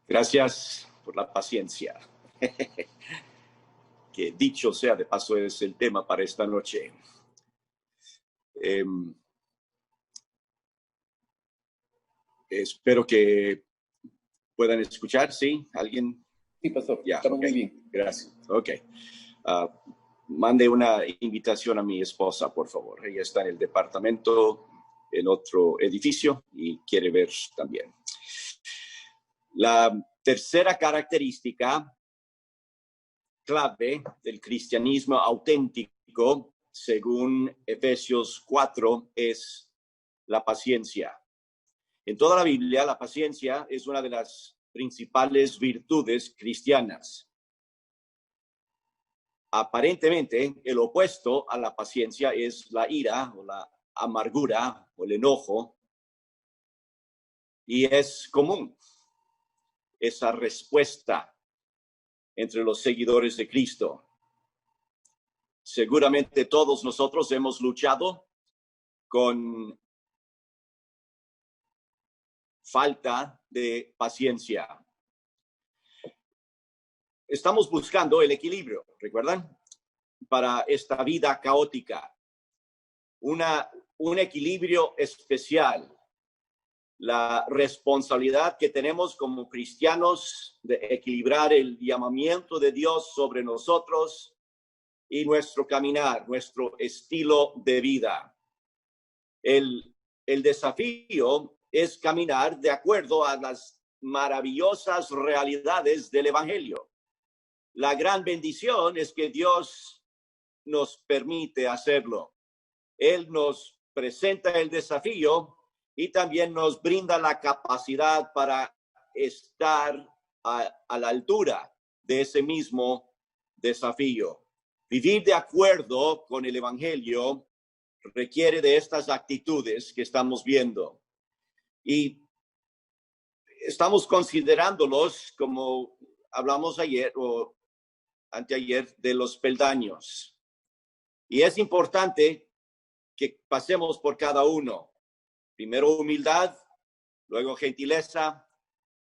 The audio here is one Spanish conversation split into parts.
Gracias por la paciencia. Que dicho sea de paso es el tema para esta noche. Espero que puedan escuchar, ¿sí? ¿Alguien? Sí, pastor. Ya, Estamos okay. muy bien. Gracias. Ok. Mande una invitación a mi esposa, por favor. Ella está en el departamento, en otro edificio, y quiere ver también. La tercera característica clave del cristianismo auténtico, según Efesios 4, es la paciencia. En toda la Biblia, la paciencia es una de las principales virtudes cristianas. Aparentemente, el opuesto a la paciencia es la ira o la amargura o el enojo. Y es común esa respuesta entre los seguidores de Cristo. Seguramente todos nosotros hemos luchado con falta de paciencia. Estamos buscando el equilibrio, ¿recuerdan? Para esta vida caótica. Un equilibrio especial. La responsabilidad que tenemos como cristianos de equilibrar el llamamiento de Dios sobre nosotros y nuestro caminar, nuestro estilo de vida. El desafío es caminar de acuerdo a las maravillosas realidades del Evangelio. La gran bendición es que Dios nos permite hacerlo. Él nos presenta el desafío y también nos brinda la capacidad para estar a la altura de ese mismo desafío. Vivir de acuerdo con el Evangelio requiere de estas actitudes que estamos viendo. Y estamos considerándolos, como hablamos ayer o anteayer, de los peldaños. Y es importante que pasemos por cada uno. Primero humildad, luego gentileza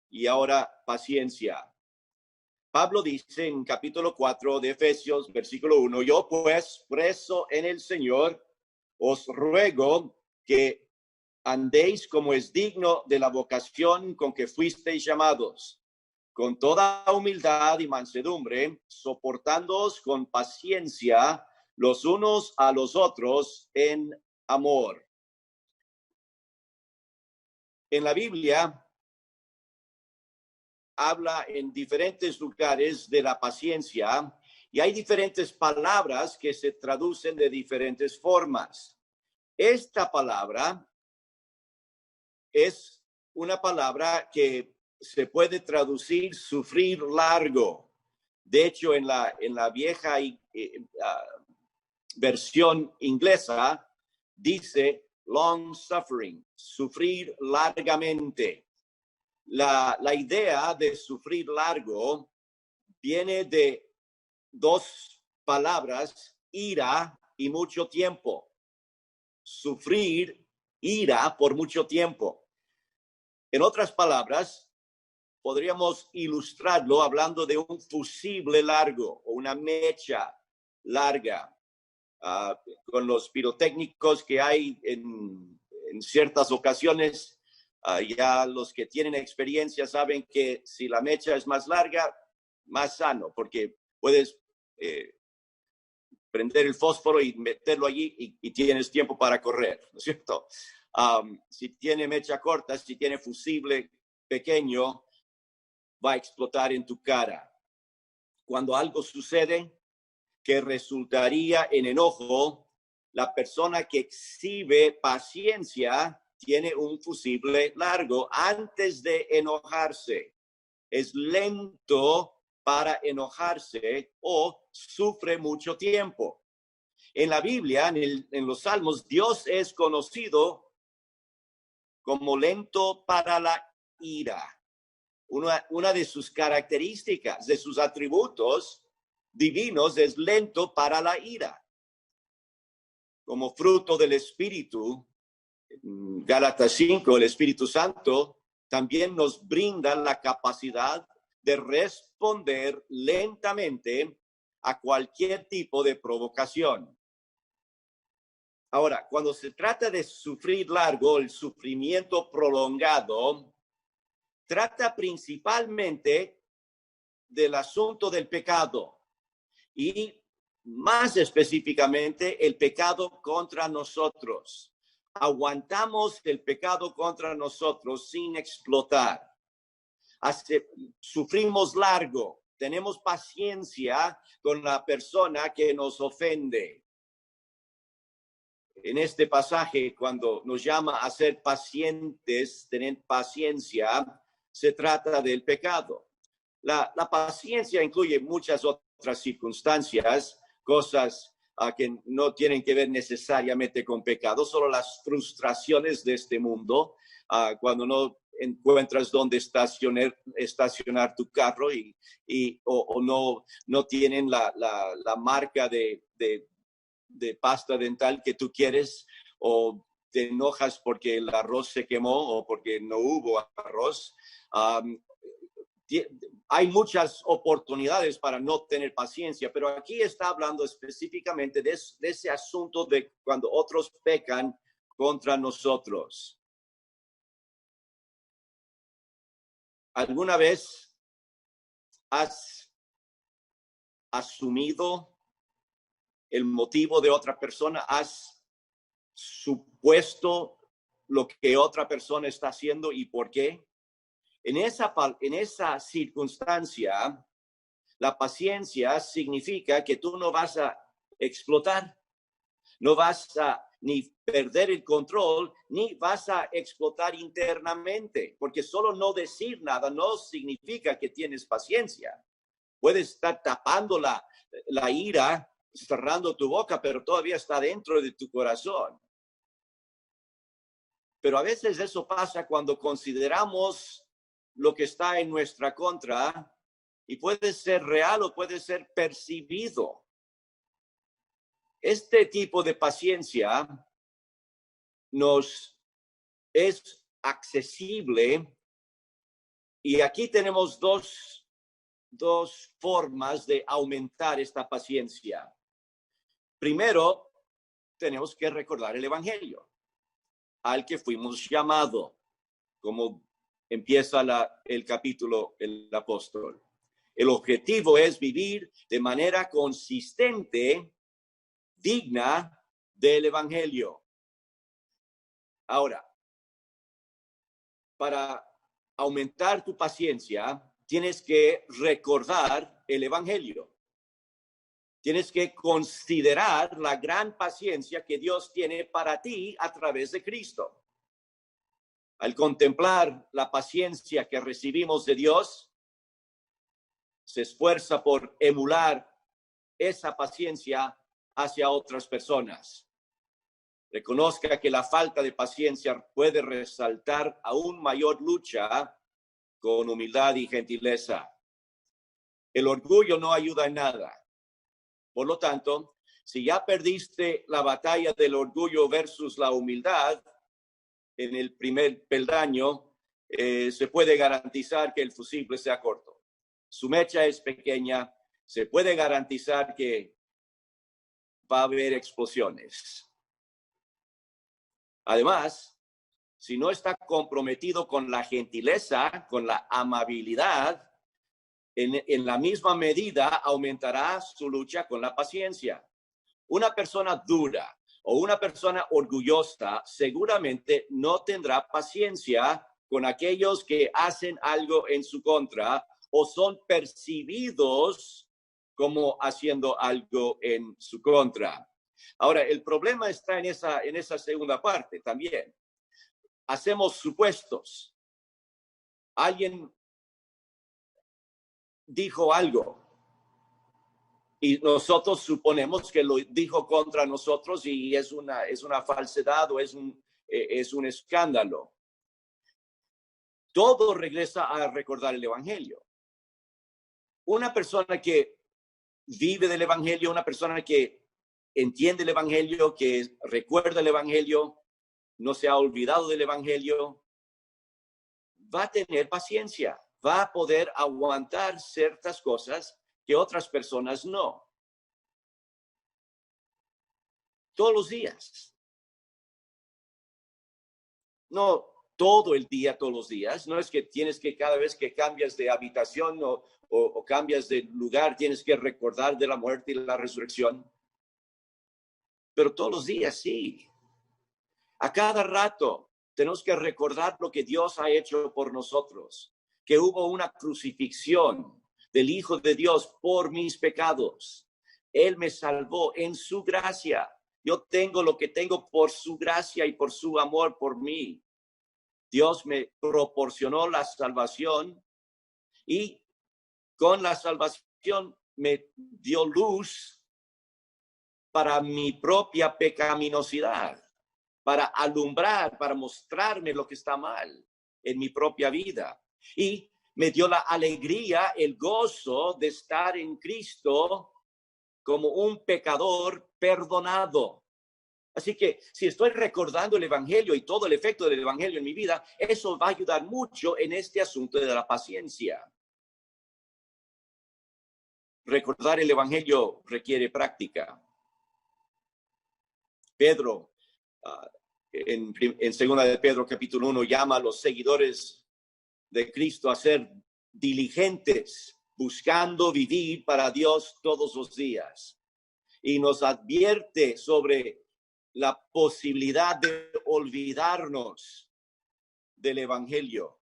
y ahora paciencia. Pablo dice en capítulo 4 de Efesios, versículo 1, yo pues, preso en el Señor, os ruego que andéis como es digno de la vocación con que fuisteis llamados, con toda humildad y mansedumbre, soportándoos con paciencia los unos a los otros en amor. En la Biblia habla en diferentes lugares de la paciencia y hay diferentes palabras que se traducen de diferentes formas. Esta palabra es una palabra que se puede traducir sufrir largo. De hecho, en la vieja versión inglesa dice long suffering, sufrir largamente. La idea de sufrir largo viene de dos palabras, ira y mucho tiempo. Sufrir ira por mucho tiempo. En otras palabras, podríamos ilustrarlo hablando de un fusible largo o una mecha larga. Con los pirotécnicos que hay en ciertas ocasiones, ya los que tienen experiencia saben que si la mecha es más larga, más sano, porque puedes prender el fósforo y meterlo allí y tienes tiempo para correr, ¿no es cierto? Si tiene mecha corta, si tiene fusible pequeño, va a explotar en tu cara. Cuando algo sucede que resultaría en enojo, la persona que exhibe paciencia tiene un fusible largo antes de enojarse. Es lento para enojarse o sufre mucho tiempo. En la Biblia, en los Salmos, Dios es conocido como lento para la ira. Una de sus características, de sus atributos divinos, es lento para la ira. Como fruto del Espíritu, Gálatas 5, el Espíritu Santo también nos brinda la capacidad de responder lentamente a cualquier tipo de provocación. Ahora, cuando se trata de sufrir largo, el sufrimiento prolongado, trata principalmente del asunto del pecado y más específicamente el pecado contra nosotros. Aguantamos el pecado contra nosotros sin explotar. Sufrimos largo, tenemos paciencia con la persona que nos ofende. En este pasaje, cuando nos llama a ser pacientes, tener paciencia, se trata del pecado. La paciencia incluye muchas otras circunstancias, cosas que no tienen que ver necesariamente con pecado, solo las frustraciones de este mundo, cuando no encuentras dónde estacionar tu carro o no tienen la marca de pasta dental que tú quieres, o te enojas porque el arroz se quemó o porque no hubo arroz. Hay muchas oportunidades para no tener paciencia, pero aquí está hablando específicamente de ese asunto de cuando otros pecan contra nosotros. ¿Alguna vez has asumido el motivo de otra persona? ¿Has supuesto lo que otra persona está haciendo y por qué? En esa circunstancia, la paciencia significa que tú no vas a explotar, no vas a ni perder el control, ni vas a explotar internamente, porque solo no decir nada no significa que tienes paciencia. Puedes estar tapando la ira, cerrando tu boca, pero todavía está dentro de tu corazón. Pero a veces eso pasa cuando consideramos lo que está en nuestra contra y puede ser real o puede ser percibido. Este tipo de paciencia nos es accesible y aquí tenemos dos formas de aumentar esta paciencia. Primero, tenemos que recordar el evangelio al que fuimos llamados, como empieza el capítulo el apóstol. El objetivo es vivir de manera consistente, digna del evangelio. Ahora, para aumentar tu paciencia, tienes que recordar el evangelio. Tienes que considerar la gran paciencia que Dios tiene para ti a través de Cristo. Al contemplar la paciencia que recibimos de Dios, se esfuerza por emular esa paciencia hacia otras personas. Reconozca que la falta de paciencia puede resaltar aún mayor lucha con humildad y gentileza. El orgullo no ayuda en nada. Por lo tanto, si ya perdiste la batalla del orgullo versus la humildad, en el primer peldaño, se puede garantizar que el fusible sea corto. Su mecha es pequeña, se puede garantizar que va a haber explosiones. Además, si no está comprometido con la gentileza, con la amabilidad, en la misma medida aumentará su lucha con la paciencia. Una persona dura o una persona orgullosa seguramente no tendrá paciencia con aquellos que hacen algo en su contra o son percibidos como haciendo algo en su contra. Ahora, el problema está en esa segunda parte también. Hacemos supuestos. Alguien dijo algo y nosotros suponemos que lo dijo contra nosotros y es una falsedad o es un escándalo. Todo regresa a recordar el evangelio. Una persona que vive del evangelio, una persona que entiende el evangelio, que recuerda el evangelio, no se ha olvidado del evangelio, va a tener paciencia, va a poder aguantar ciertas cosas que otras personas no. Todos los días. No todo el día, todos los días. No es que tienes que cada vez que cambias de habitación o cambias de lugar, tienes que recordar de la muerte y la resurrección. Pero todos los días, sí. A cada rato tenemos que recordar lo que Dios ha hecho por nosotros, que hubo una crucifixión del Hijo de Dios por mis pecados. Él me salvó en su gracia. Yo tengo lo que tengo por su gracia y por su amor por mí. Dios me proporcionó la salvación y con la salvación me dio luz para mi propia pecaminosidad, para alumbrar, para mostrarme lo que está mal en mi propia vida. Y me dio la alegría, el gozo de estar en Cristo como un pecador perdonado. Así que si estoy recordando el Evangelio y todo el efecto del Evangelio en mi vida, eso va a ayudar mucho en este asunto de la paciencia. Recordar el Evangelio requiere práctica. Pedro, en 2 de Pedro capítulo 1, llama a los seguidores de Cristo a ser diligentes, buscando vivir para Dios todos los días. Y nos advierte sobre la posibilidad de olvidarnos del Evangelio.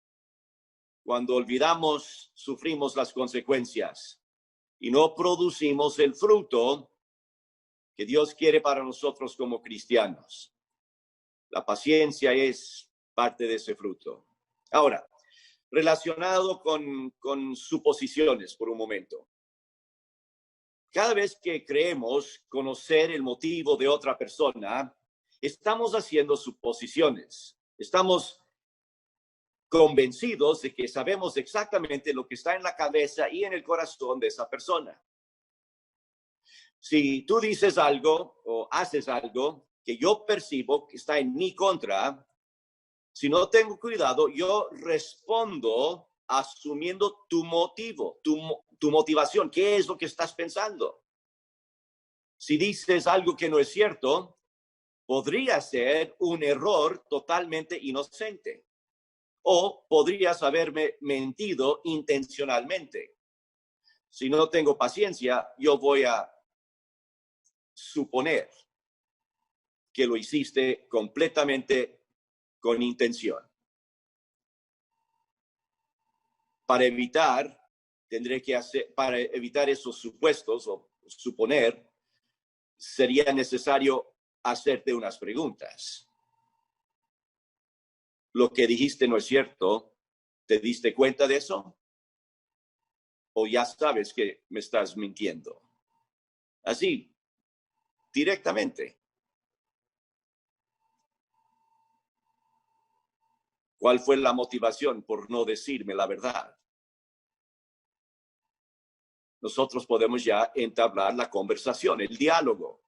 Cuando olvidamos, sufrimos las consecuencias y no producimos el fruto que Dios quiere para nosotros como cristianos. La paciencia es parte de ese fruto. Ahora, relacionado con suposiciones por un momento. Cada vez que creemos conocer el motivo de otra persona, estamos haciendo suposiciones. Estamos convencidos de que sabemos exactamente lo que está en la cabeza y en el corazón de esa persona. Si tú dices algo o haces algo que yo percibo que está en mi contra, si no tengo cuidado, yo respondo asumiendo tu motivo, tu motivación. ¿Qué es lo que estás pensando? Si dices algo que no es cierto, podría ser un error totalmente inocente. O podrías haberme mentido intencionalmente. Si no tengo paciencia, yo voy a suponer que lo hiciste completamente con intención. Para evitar esos supuestos o suponer, sería necesario hacerte unas preguntas. Lo que dijiste no es cierto. ¿Te diste cuenta de eso? ¿O ya sabes que me estás mintiendo? Así, directamente. ¿Cuál fue la motivación por no decirme la verdad? Nosotros podemos ya entablar la conversación, el diálogo.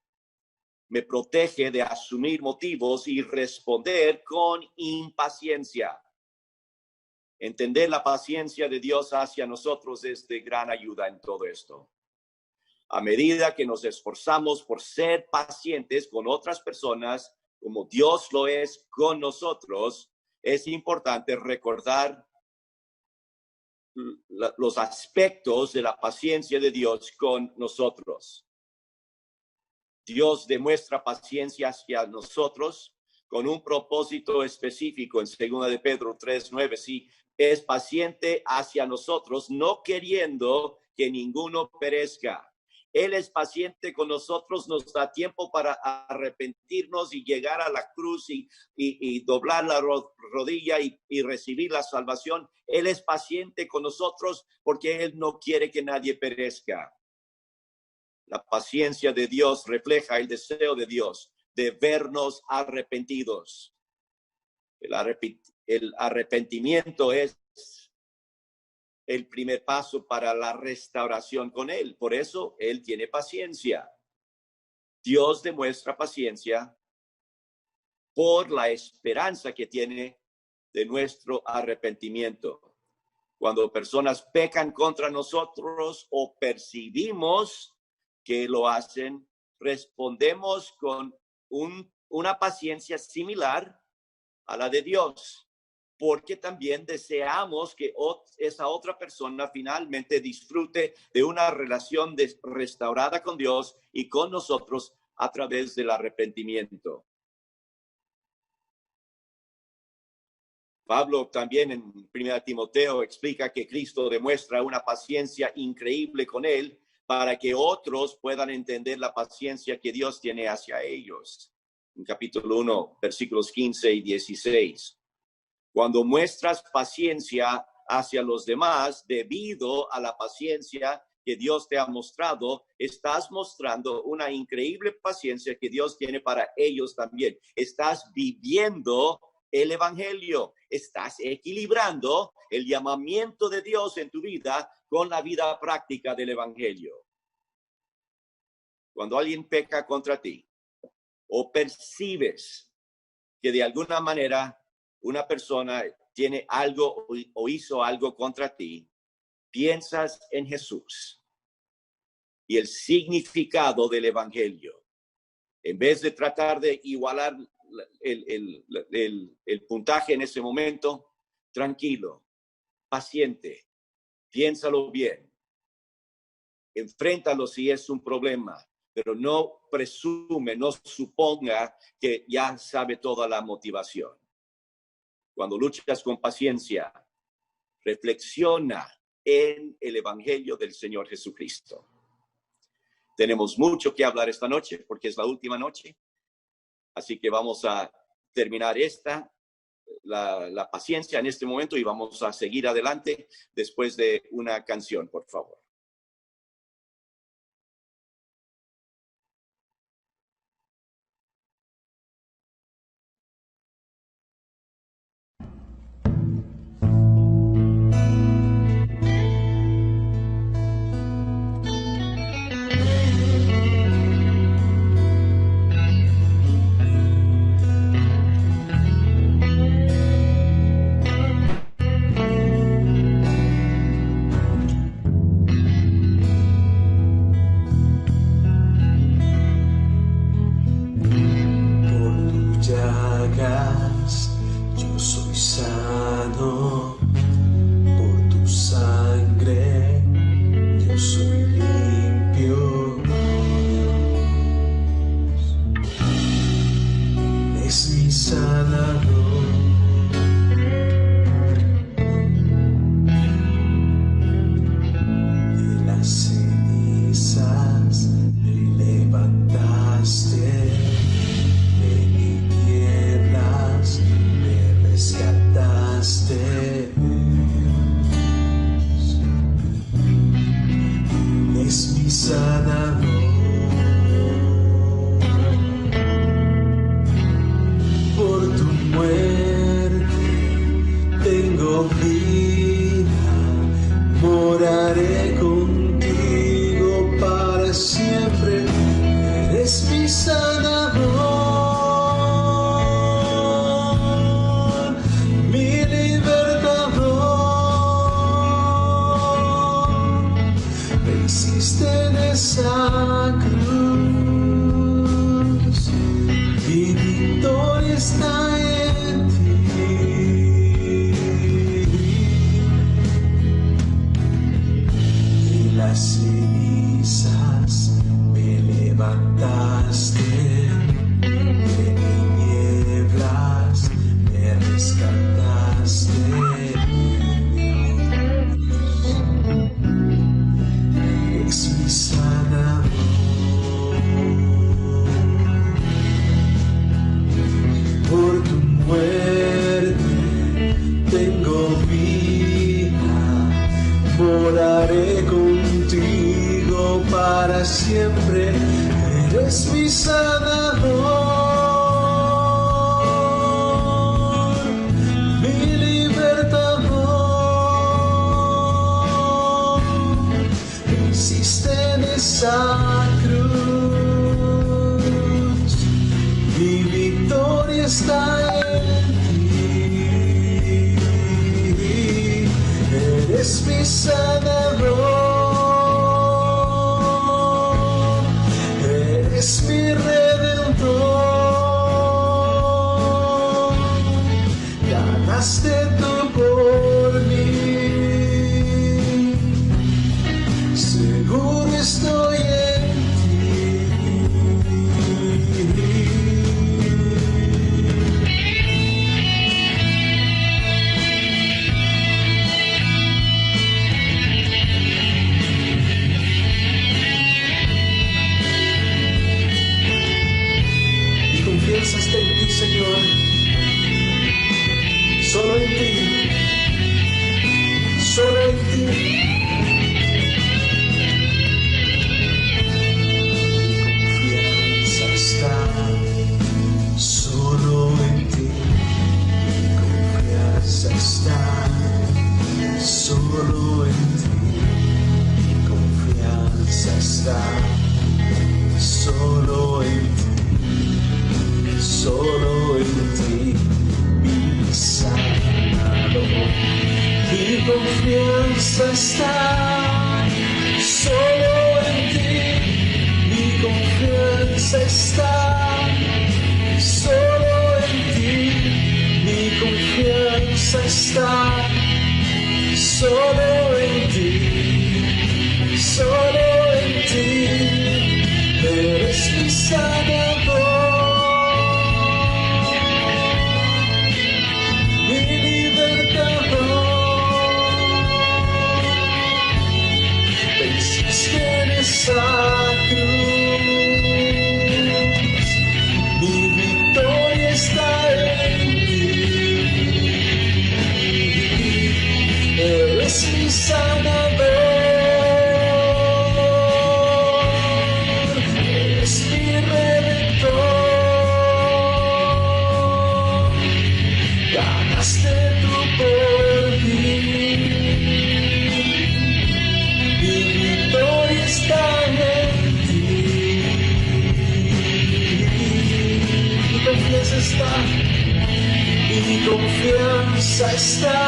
Me protege de asumir motivos y responder con impaciencia. Entender la paciencia de Dios hacia nosotros es de gran ayuda en todo esto. A medida que nos esforzamos por ser pacientes con otras personas, como Dios lo es con nosotros, es importante recordar los aspectos de la paciencia de Dios con nosotros. Dios demuestra paciencia hacia nosotros con un propósito específico. En 2 de Pedro 3:9, sí, es paciente hacia nosotros, no queriendo que ninguno perezca. Él es paciente con nosotros, nos da tiempo para arrepentirnos y llegar a la cruz y doblar la rodilla y recibir la salvación. Él es paciente con nosotros porque Él no quiere que nadie perezca. La paciencia de Dios refleja el deseo de Dios de vernos arrepentidos. El arrepentimiento es el primer paso para la restauración con Él. Por eso Él tiene paciencia. Dios demuestra paciencia por la esperanza que tiene de nuestro arrepentimiento. Cuando personas pecan contra nosotros o percibimos que lo hacen, respondemos con una paciencia similar a la de Dios, porque también deseamos que esa otra persona finalmente disfrute de una relación restaurada con Dios y con nosotros a través del arrepentimiento. Pablo también en 1 Timoteo explica que Cristo demuestra una paciencia increíble con él para que otros puedan entender la paciencia que Dios tiene hacia ellos. En capítulo 1, versículos 15 y 16. Cuando muestras paciencia hacia los demás debido a la paciencia que Dios te ha mostrado, estás mostrando una increíble paciencia que Dios tiene para ellos también. Estás viviendo el evangelio, estás equilibrando el llamamiento de Dios en tu vida con la vida práctica del evangelio. Cuando alguien peca contra ti o percibes que de alguna manera una persona tiene algo o hizo algo contra ti, piensas en Jesús y el significado del evangelio. En vez de tratar de igualar el puntaje en ese momento, tranquilo, paciente, piénsalo bien, enfréntalo si es un problema, pero no presume, no suponga que ya sabe toda la motivación. Cuando luchas con paciencia, reflexiona en el evangelio del Señor Jesucristo. Tenemos mucho que hablar esta noche porque es la última noche. Así que vamos a terminar la paciencia en este momento y vamos a seguir adelante después de una canción, por favor. Está en ti. Eres mi sanador, eres mi redentor, ganaste tú por mí, seguro estoy en está en ti, Señor, solo en ti, solo en ti. Mi confianza está solo en ti, mi confianza está solo en ti, mi confianza está solo en ti. Solo en ti, mi sanador, mi confianza está. Solo en ti, mi confianza está. Solo en ti, mi confianza está. Solo en ti, solo en ti, eres mi sanador. Esa cruz, mi victoria está en ti, eres mi sanador, eres mi redentor, ganaste tú por mí. Está en ti, mi confianza está, mi confianza está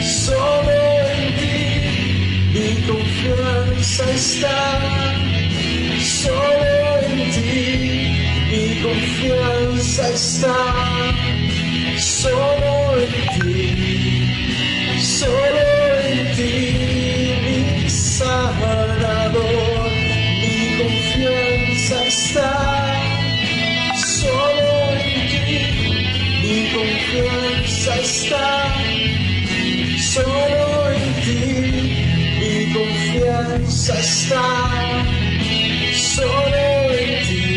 solo en ti, mi confianza está solo en ti, mi confianza está solo en ti, solo en ti. Sanador, mi confianza está solo en ti, mi confianza está solo en ti, mi confianza está solo en ti,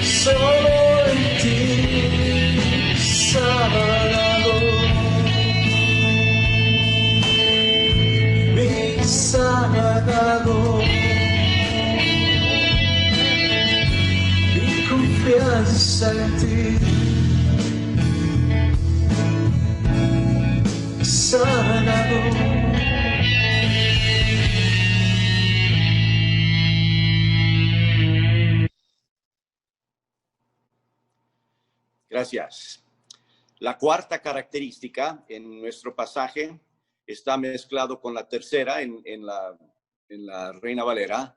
solo en ti, Sanador. Sanador, mi confianza en ti, sanador. Gracias. La cuarta característica en nuestro pasaje está mezclado con la tercera en la Reina Valera,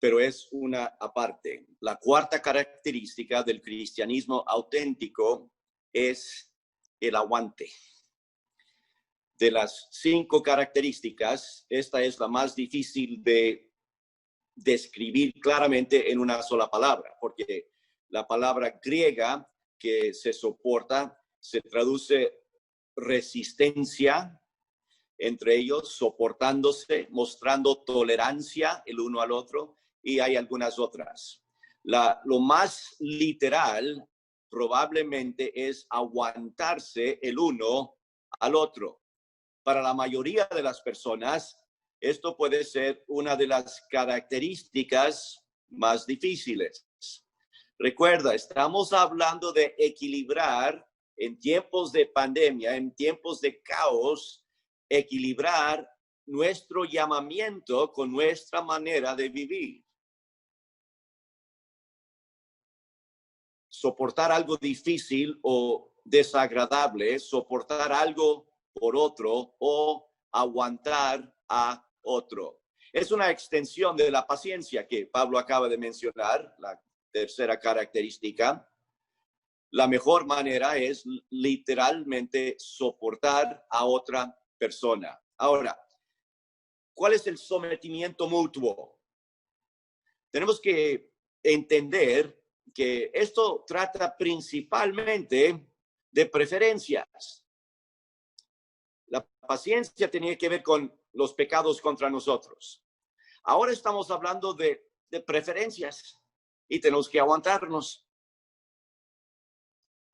pero es una aparte. La cuarta característica del cristianismo auténtico es el aguante. De las 5 características, esta es la más difícil de describir claramente en una sola palabra, porque la palabra griega que se soporta se traduce resistencia entre ellos, soportándose, mostrando tolerancia el uno al otro, y hay algunas otras. Lo más literal probablemente es aguantarse el uno al otro. Para la mayoría de las personas, esto puede ser una de las características más difíciles. Recuerda, estamos hablando de equilibrar en tiempos de pandemia, en tiempos de caos, equilibrar nuestro llamamiento con nuestra manera de vivir. Soportar algo difícil o desagradable, soportar algo por otro o aguantar a otro. Es una extensión de la paciencia que Pablo acaba de mencionar, la tercera característica. La mejor manera es literalmente soportar a otra persona. Ahora, ¿cuál es el sometimiento mutuo? Tenemos que entender que esto trata principalmente de preferencias. La paciencia tenía que ver con los pecados contra nosotros. Ahora estamos hablando de preferencias y tenemos que aguantarnos.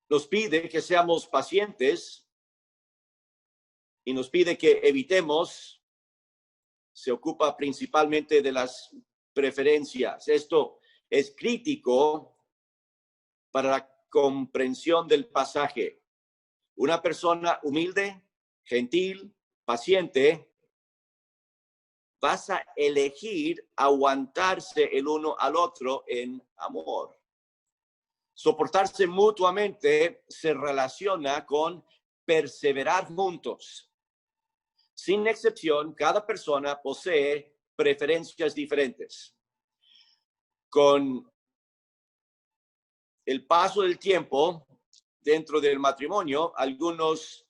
Nos pide que seamos pacientes y nos pide que evitemos. Se ocupa principalmente de las preferencias. Esto es crítico para la comprensión del pasaje. Una persona humilde, gentil, paciente, vas a elegir aguantarse el uno al otro en amor. Soportarse mutuamente se relaciona con perseverar juntos. Sin excepción, cada persona posee preferencias diferentes. Con el paso del tiempo dentro del matrimonio, algunos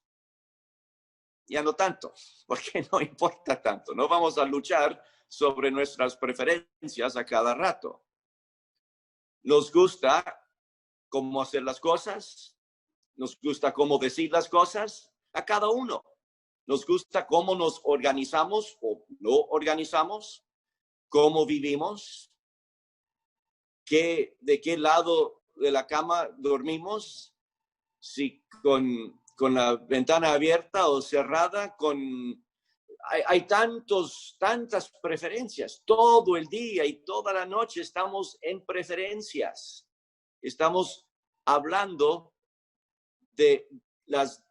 ya no tanto, porque no importa tanto. No vamos a luchar sobre nuestras preferencias a cada rato. Nos gusta cómo hacer las cosas, nos gusta cómo decir las cosas a cada uno. Nos gusta cómo nos organizamos o no organizamos, cómo vivimos, de qué lado de la cama dormimos, si con la ventana abierta o cerrada, hay tantas preferencias. Todo el día y toda la noche estamos en preferencias. Estamos hablando de las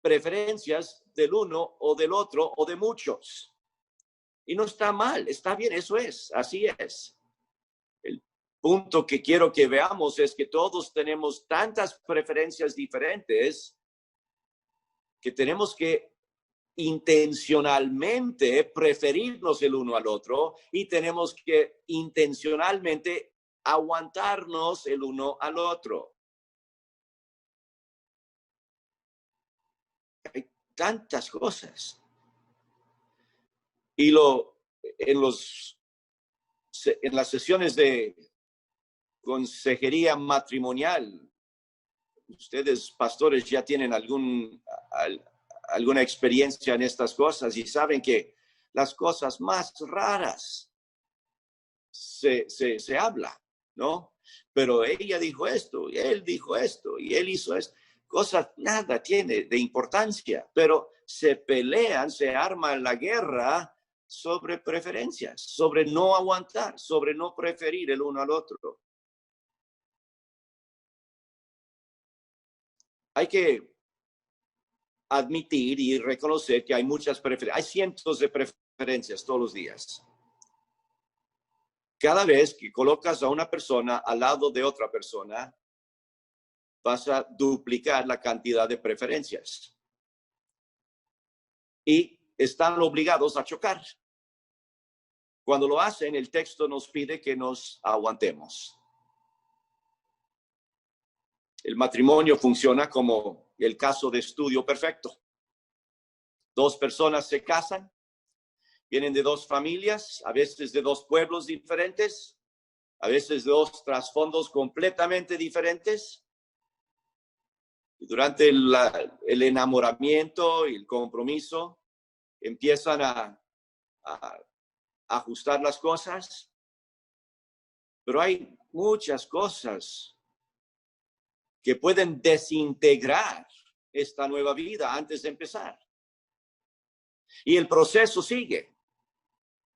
preferencias del uno o del otro o de muchos. Y no está mal, está bien, eso es, así es. El punto que quiero que veamos es que todos tenemos tantas preferencias diferentes que tenemos que intencionalmente preferirnos el uno al otro y tenemos que intencionalmente aguantarnos el uno al otro. Hay tantas cosas. Y en las sesiones de consejería matrimonial, ustedes, pastores, ya tienen alguna experiencia en estas cosas y saben que las cosas más raras se habla, ¿no? Pero ella dijo esto, y él dijo esto, y él hizo esto. Cosas nada tiene de importancia, pero se pelean, se arma la guerra sobre preferencias, sobre no aguantar, sobre no preferir el uno al otro. Hay que admitir y reconocer que hay muchas preferencias, hay cientos de preferencias todos los días. Cada vez que colocas a una persona al lado de otra persona, vas a duplicar la cantidad de preferencias. Y están obligados a chocar. Cuando lo hacen, el texto nos pide que nos aguantemos. El matrimonio funciona como el caso de estudio perfecto. Dos personas se casan, vienen de dos familias, a veces de dos pueblos diferentes, a veces de dos trasfondos completamente diferentes. Y durante el enamoramiento y el compromiso, empiezan a ajustar las cosas, pero hay muchas cosas que pueden desintegrar esta nueva vida antes de empezar. Y el proceso sigue.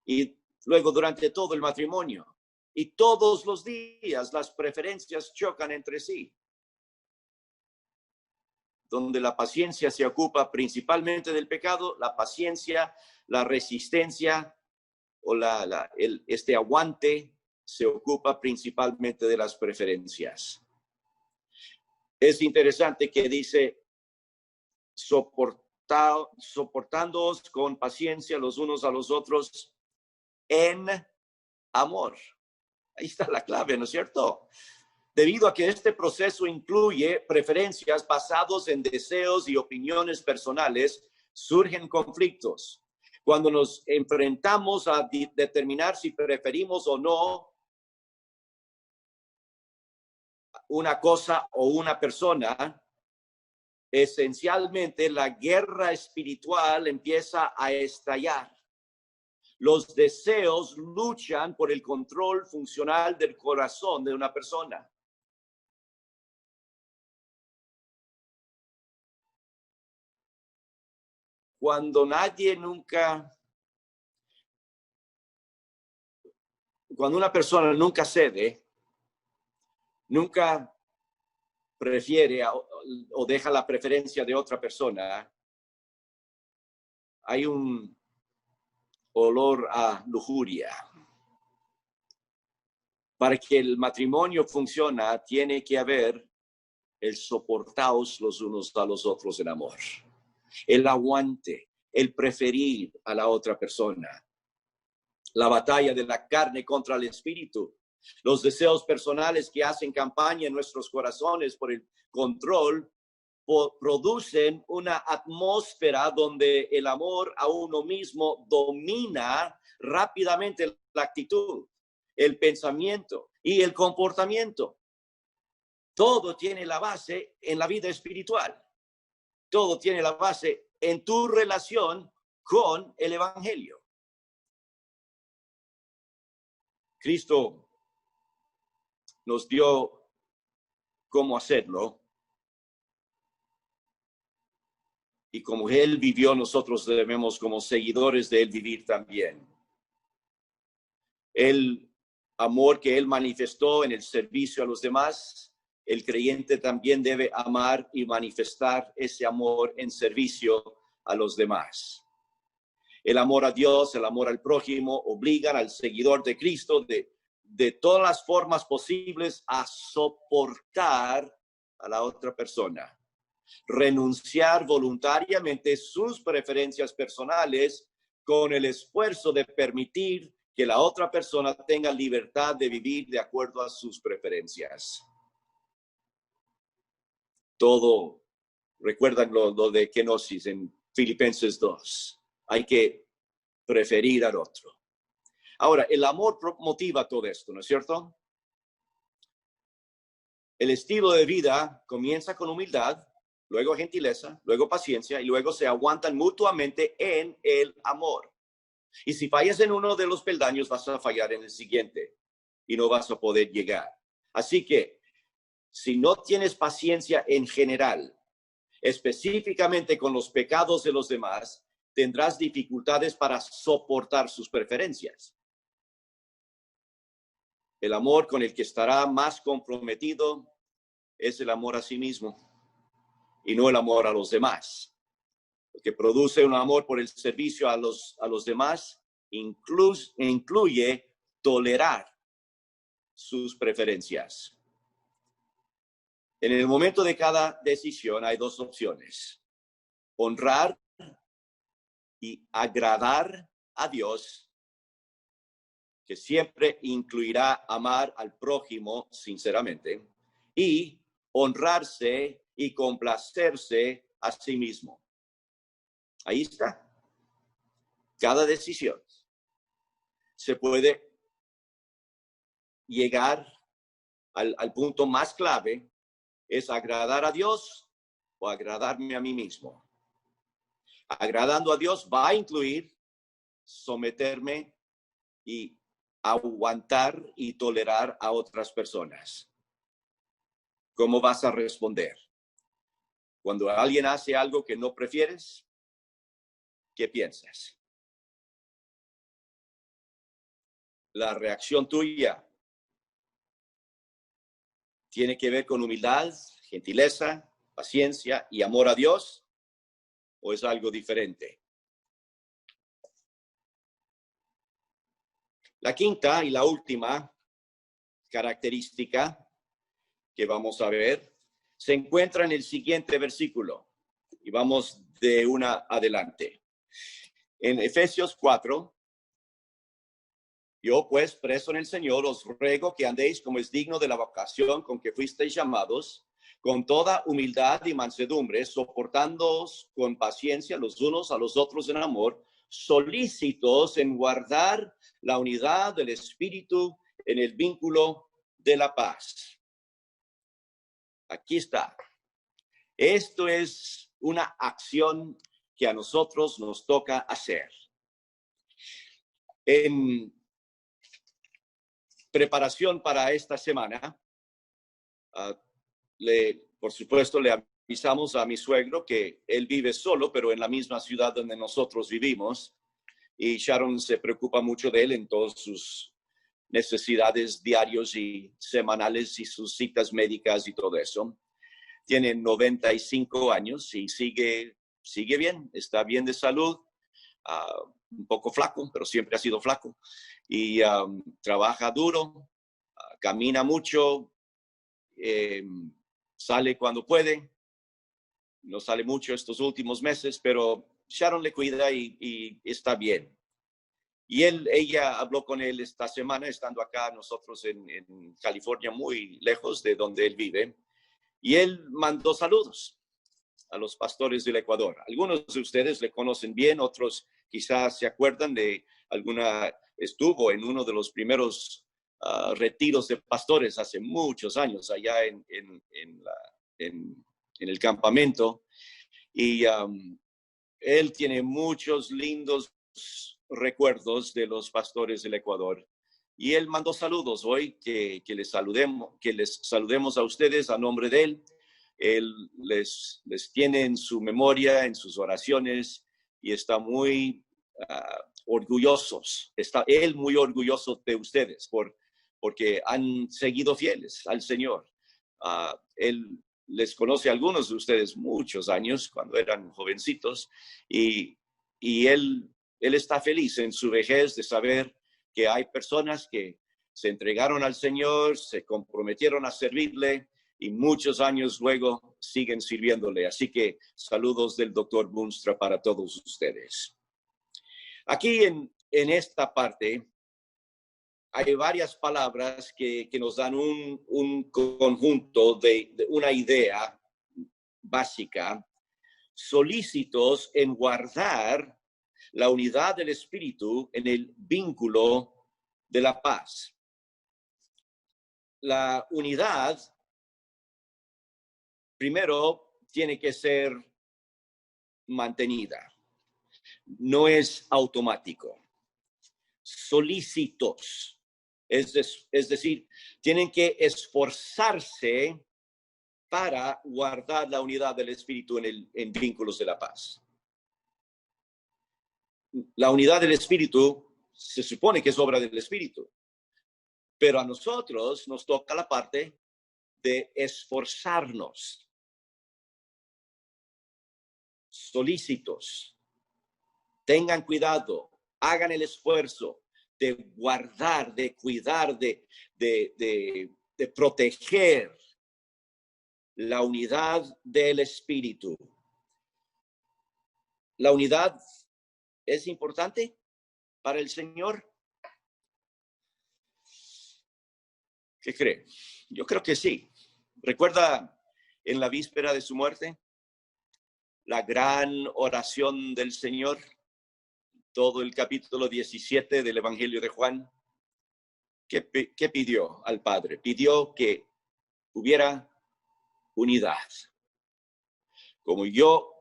Y luego durante todo el matrimonio. Y todos los días las preferencias chocan entre sí. Donde la paciencia se ocupa principalmente del pecado, la paciencia, la resistencia o este aguante se ocupa principalmente de las preferencias. Es interesante que dice soportándoos con paciencia los unos a los otros en amor. Ahí está la clave, ¿no es cierto? Debido a que este proceso incluye preferencias basadas en deseos y opiniones personales, surgen conflictos. Cuando nos enfrentamos a determinar si preferimos o no una cosa o una persona, esencialmente la guerra espiritual empieza a estallar. Los deseos luchan por el control funcional del corazón de una persona. Cuando una persona nunca cede, nunca prefiere o deja la preferencia de otra persona, hay un olor a lujuria. Para que el matrimonio funcione, tiene que haber el soportaos los unos a los otros en amor, el aguante, el preferir a la otra persona. La batalla de la carne contra el espíritu, los deseos personales que hacen campaña en nuestros corazones por el control, producen una atmósfera donde el amor a uno mismo domina rápidamente la actitud, el pensamiento y el comportamiento. Todo tiene la base en la vida espiritual. Todo tiene la base en tu relación con el evangelio. Cristo nos dio cómo hacerlo. Y como Él vivió, nosotros debemos, como seguidores de Él, vivir también. El amor que Él manifestó en el servicio a los demás, el creyente también debe amar y manifestar ese amor en servicio a los demás. El amor a Dios, el amor al prójimo, obligan al seguidor de Cristo de todas las formas posibles a soportar a la otra persona. Renunciar voluntariamente sus preferencias personales con el esfuerzo de permitir que la otra persona tenga libertad de vivir de acuerdo a sus preferencias. Todo, recuerdan lo de kenosis en Filipenses 2. Hay que preferir al otro. Ahora, el amor motiva todo esto, ¿no es cierto? El estilo de vida comienza con humildad, luego gentileza, luego paciencia y luego se aguantan mutuamente en el amor. Y si fallas en uno de los peldaños, vas a fallar en el siguiente y no vas a poder llegar. Así que, si no tienes paciencia en general, específicamente con los pecados de los demás, tendrás dificultades para soportar sus preferencias. El amor con el que estará más comprometido es el amor a sí mismo y no el amor a los demás. Lo que produce un amor por el servicio a los demás incluye tolerar sus preferencias. En el momento de cada decisión hay dos opciones: honrar y agradar a Dios, que siempre incluirá amar al prójimo sinceramente, y honrarse y complacerse a sí mismo. Ahí está. Cada decisión se puede llegar al punto más clave: es agradar a Dios o agradarme a mí mismo. Agradando a Dios va a incluir someterme y aguantar y tolerar a otras personas. ¿Cómo vas a responder? Cuando alguien hace algo que no prefieres, ¿qué piensas? La reacción tuya tiene que ver con humildad, gentileza, paciencia y amor a Dios, ¿o es algo diferente? La quinta y la última característica que vamos a ver se encuentra en el siguiente versículo. Y vamos de una adelante. En Efesios 4, yo pues, preso en el Señor, os ruego que andéis como es digno de la vocación con que fuisteis llamados, con toda humildad y mansedumbre, soportándoos con paciencia los unos a los otros en amor, solícitos en guardar la unidad del Espíritu en el vínculo de la paz. Aquí está. Esto es una acción que a nosotros nos toca hacer. En preparación para esta semana, por supuesto, le avisamos a mi suegro que él vive solo, pero en la misma ciudad donde nosotros vivimos. Y Sharon se preocupa mucho de él en todas sus necesidades diarios y semanales y sus citas médicas y todo eso. Tiene 95 años y sigue bien, está bien de salud, un poco flaco, pero siempre ha sido flaco. Y trabaja duro, camina mucho, sale cuando puede. No sale mucho estos últimos meses, pero Sharon le cuida y está bien. Y ella habló con él esta semana, estando acá nosotros en California, muy lejos de donde él vive. Y él mandó saludos a los pastores del Ecuador. Algunos de ustedes le conocen bien, otros quizás se acuerdan de estuvo en uno de los primeros retiros de pastores hace muchos años allá en el campamento. Y él tiene muchos lindos recuerdos de los pastores del Ecuador. Y él mandó saludos hoy, que les saludemos a ustedes a nombre de él. Él les tiene en su memoria, en sus oraciones, y está muy orgullosos. Está él muy orgulloso de ustedes porque han seguido fieles al Señor. Él les conoce a algunos de ustedes muchos años, cuando eran jovencitos, y él está feliz en su vejez de saber que hay personas que se entregaron al Señor, se comprometieron a servirle y muchos años luego siguen sirviéndole. Así que saludos del doctor Boonstra para todos ustedes. Aquí en esta parte hay varias palabras que nos dan un conjunto de una idea básica: solícitos en guardar la unidad del Espíritu en el vínculo de la paz. La unidad, primero, tiene que ser mantenida. No es automático. Solícitos, es decir, tienen que esforzarse para guardar la unidad del Espíritu en vínculos de la paz. La unidad del Espíritu se supone que es obra del Espíritu, pero a nosotros nos toca la parte de esforzarnos. Solícitos, tengan cuidado, hagan el esfuerzo de guardar, de cuidar, de proteger la unidad del Espíritu. La unidad es importante para el Señor. ¿Qué cree? Yo creo que sí. ¿Recuerda en la víspera de su muerte la gran oración del Señor? Todo el capítulo 17 del Evangelio de Juan. ¿Qué pidió al Padre? Pidió que hubiera unidad. Como yo,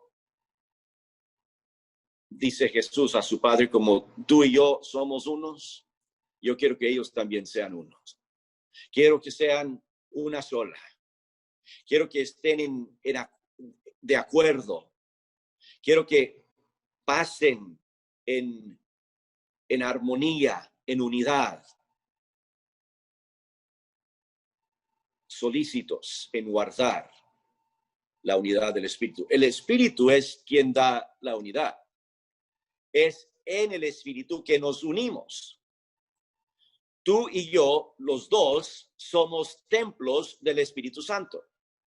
dice Jesús a su Padre, como tú y yo somos unos, yo quiero que ellos también sean unos. Quiero que sean una sola. Quiero que estén de acuerdo. Quiero que pasen en armonía, en unidad. Solícitos en guardar la unidad del Espíritu. El Espíritu es quien da la unidad. Es en el Espíritu que nos unimos. Tú y yo, los dos, somos templos del Espíritu Santo.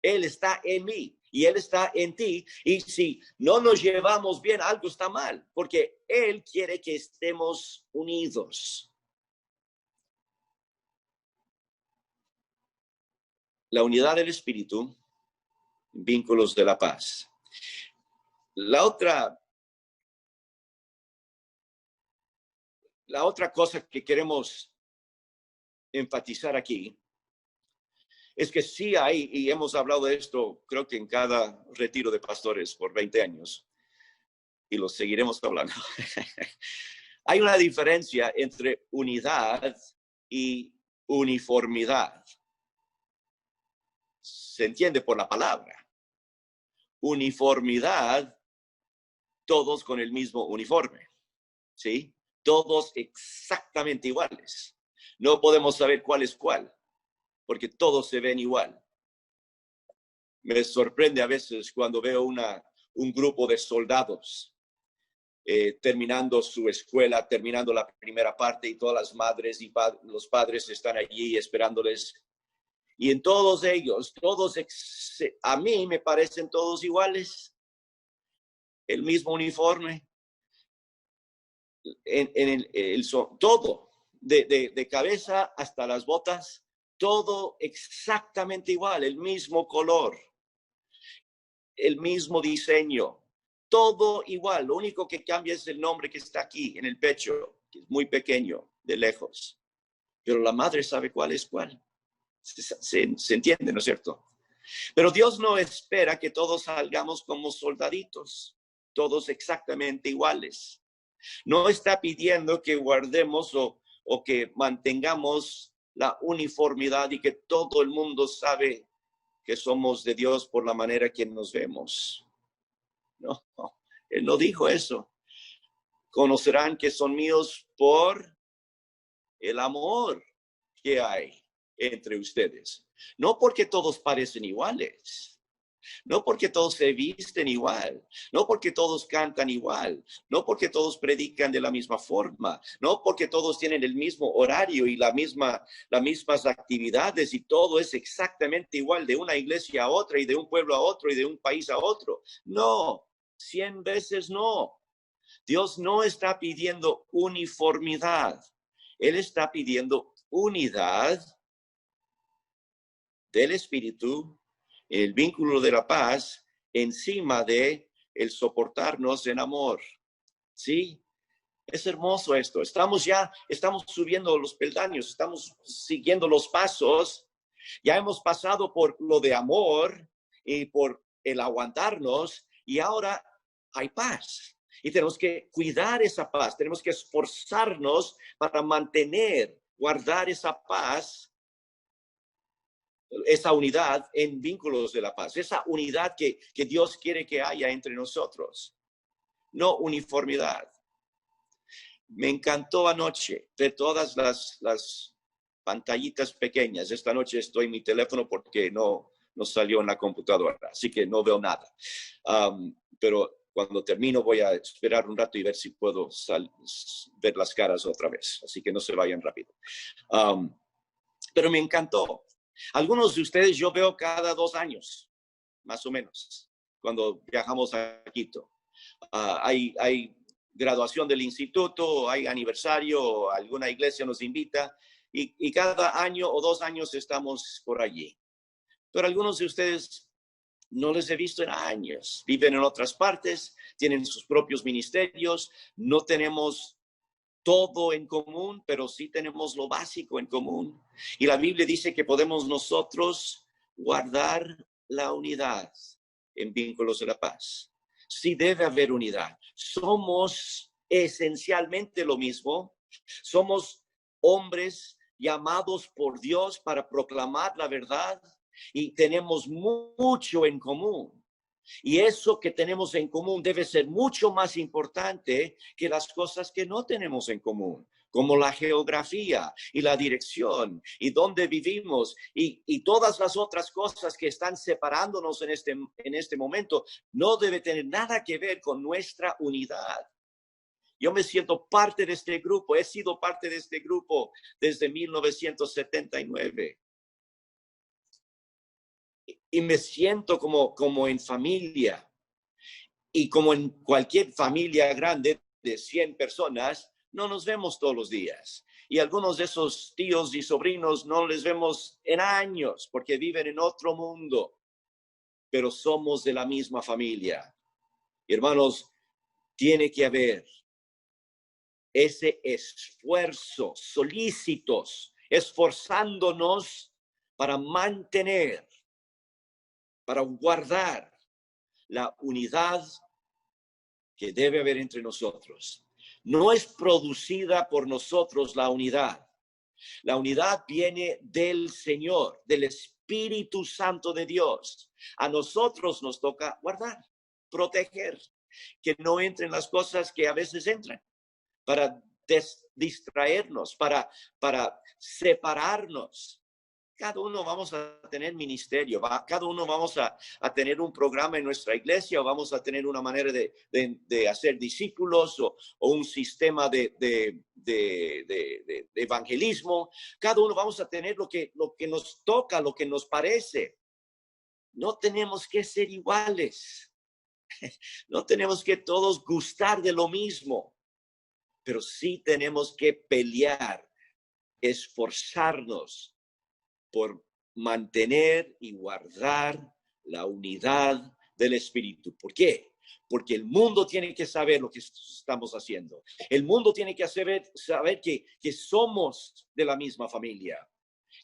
Él está en mí y Él está en ti. Y si no nos llevamos bien, algo está mal, porque Él quiere que estemos unidos. La unidad del Espíritu, vínculos de la paz. La otra cosa que queremos enfatizar aquí es que sí hay, y hemos hablado de esto, creo que en cada retiro de pastores por 20 años, y lo seguiremos hablando. Hay una diferencia entre unidad y uniformidad. Se entiende por la palabra. Uniformidad, todos con el mismo uniforme, ¿sí? Todos exactamente iguales. No podemos saber cuál es cuál, porque todos se ven igual. Me sorprende a veces cuando veo un grupo de soldados terminando su escuela, terminando la primera parte, y todas las madres y los padres están allí esperándoles. Y en todos ellos, a mí me parecen todos iguales, el mismo uniforme, todo, de cabeza hasta las botas, todo exactamente igual, el mismo color, el mismo diseño, todo igual. Lo único que cambia es el nombre que está aquí en el pecho, que es muy pequeño, de lejos. Pero la madre sabe cuál es cuál. Se entiende, ¿no es cierto? Pero Dios no espera que todos salgamos como soldaditos, todos exactamente iguales. No está pidiendo que guardemos o que mantengamos la uniformidad y que todo el mundo sabe que somos de Dios por la manera que nos vemos. No, Él no dijo eso. Conocerán que son míos por el amor que hay entre ustedes. No porque todos parecen iguales, no porque todos se visten igual, no porque todos cantan igual, no porque todos predican de la misma forma, no porque todos tienen el mismo horario y las mismas actividades y todo es exactamente igual de una iglesia a otra y de un pueblo a otro y de un país a otro. No, 100 veces no. Dios no está pidiendo uniformidad. Él está pidiendo unidad del Espíritu, el vínculo de la paz, encima de el soportarnos en amor. ¿Sí? Es hermoso esto. Estamos subiendo los peldaños, estamos siguiendo los pasos. Ya hemos pasado por lo de amor y por el aguantarnos, y ahora hay paz. Y tenemos que cuidar esa paz, tenemos que esforzarnos para guardar esa paz, esa unidad en vínculos de la paz, esa unidad que Dios quiere que haya entre nosotros, no uniformidad. Me encantó anoche de todas las pantallitas pequeñas. Esta noche estoy en mi teléfono porque no salió en la computadora, así que no veo nada. Pero cuando termino voy a esperar un rato y ver si puedo ver las caras otra vez. Así que no se vayan rápido. Pero me encantó. Algunos de ustedes yo veo cada 2 años, más o menos, cuando viajamos a Quito. Hay graduación del instituto, hay aniversario, alguna iglesia nos invita y cada año o 2 años estamos por allí. Pero algunos de ustedes no les he visto en años, viven en otras partes, tienen sus propios ministerios, no tenemos todo en común, pero sí tenemos lo básico en común. Y la Biblia dice que podemos nosotros guardar la unidad en vínculos de la paz. Sí debe haber unidad. Somos esencialmente lo mismo. Somos hombres llamados por Dios para proclamar la verdad y tenemos mucho en común. Y eso que tenemos en común debe ser mucho más importante que las cosas que no tenemos en común, como la geografía y la dirección y dónde vivimos y todas las otras cosas que están separándonos en este momento. No debe tener nada que ver con nuestra unidad. Yo me siento parte de este grupo, he sido parte de este grupo desde 1979. y me siento como en familia. Y como en cualquier familia grande de 100 personas, no nos vemos todos los días. Y algunos de esos tíos y sobrinos no les vemos en años porque viven en otro mundo, pero somos de la misma familia. Y hermanos, tiene que haber ese esfuerzo, solícitos, esforzándonos para mantener, para guardar la unidad que debe haber entre nosotros. No es producida por nosotros la unidad. La unidad viene del Señor, del Espíritu Santo de Dios. A nosotros nos toca guardar, proteger, que no entren las cosas que a veces entran, para distraernos, para separarnos. Cada uno vamos a tener ministerio, cada uno vamos a tener un programa en nuestra iglesia, o vamos a tener una manera de hacer discípulos, o un sistema de evangelismo. Cada uno vamos a tener lo que nos toca, lo que nos parece. No tenemos que ser iguales. No tenemos que todos gustar de lo mismo, pero sí tenemos que pelear, esforzarnos por mantener y guardar la unidad del Espíritu. ¿Por qué? Porque el mundo tiene que saber lo que estamos haciendo. El mundo tiene que saber que somos de la misma familia,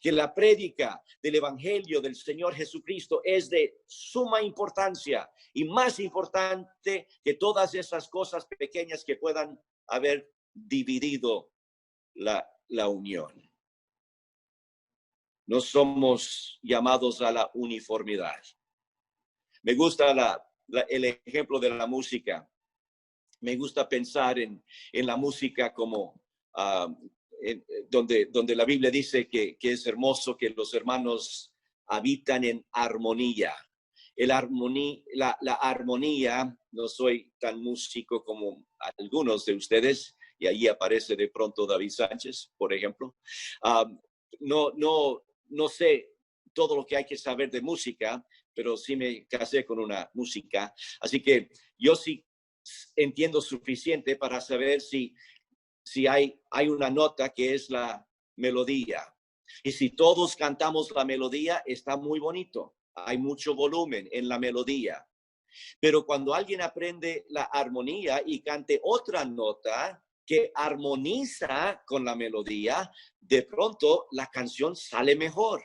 que la prédica del Evangelio del Señor Jesucristo es de suma importancia y más importante que todas esas cosas pequeñas que puedan haber dividido la unión. No somos llamados a la uniformidad. Me gusta el ejemplo de la música. Me gusta pensar en la música como donde la Biblia dice que es hermoso que los hermanos habitan en armonía. La armonía, no soy tan músico como algunos de ustedes, y ahí aparece de pronto David Sánchez, por ejemplo. No sé todo lo que hay que saber de música, pero sí me casé con una música. Así que yo sí entiendo suficiente para saber si hay una nota que es la melodía. Y si todos cantamos la melodía, está muy bonito. Hay mucho volumen en la melodía. Pero cuando alguien aprende la armonía y cante otra nota que armoniza con la melodía, de pronto la canción sale mejor.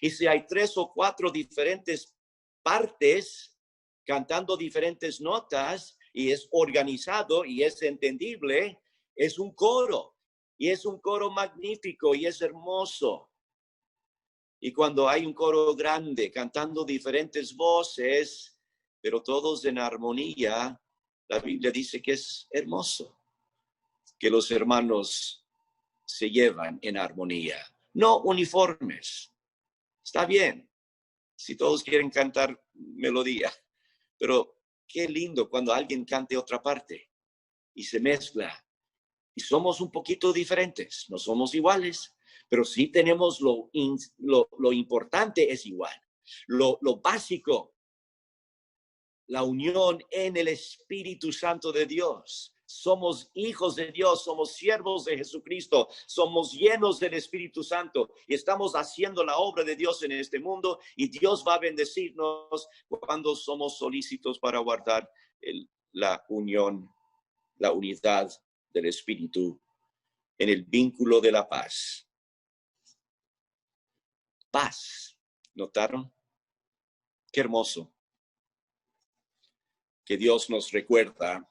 Y si hay 3 o 4 diferentes partes cantando diferentes notas y es organizado y es entendible, es un coro. Y es un coro magnífico y es hermoso. Y cuando hay un coro grande cantando diferentes voces, pero todos en armonía, la Biblia dice que es hermoso, que los hermanos se llevan en armonía, no uniformes. Está bien, si todos quieren cantar melodía, pero qué lindo cuando alguien cante otra parte y se mezcla. Y somos un poquito diferentes, no somos iguales, pero sí tenemos lo importante es igual. Lo básico, la unión en el Espíritu Santo de Dios. Somos hijos de Dios, somos siervos de Jesucristo, somos llenos del Espíritu Santo y estamos haciendo la obra de Dios en este mundo, y Dios va a bendecirnos cuando somos solícitos para guardar la unión, la unidad del Espíritu en el vínculo de la paz. Paz. ¿Notaron? Qué hermoso que Dios nos recuerda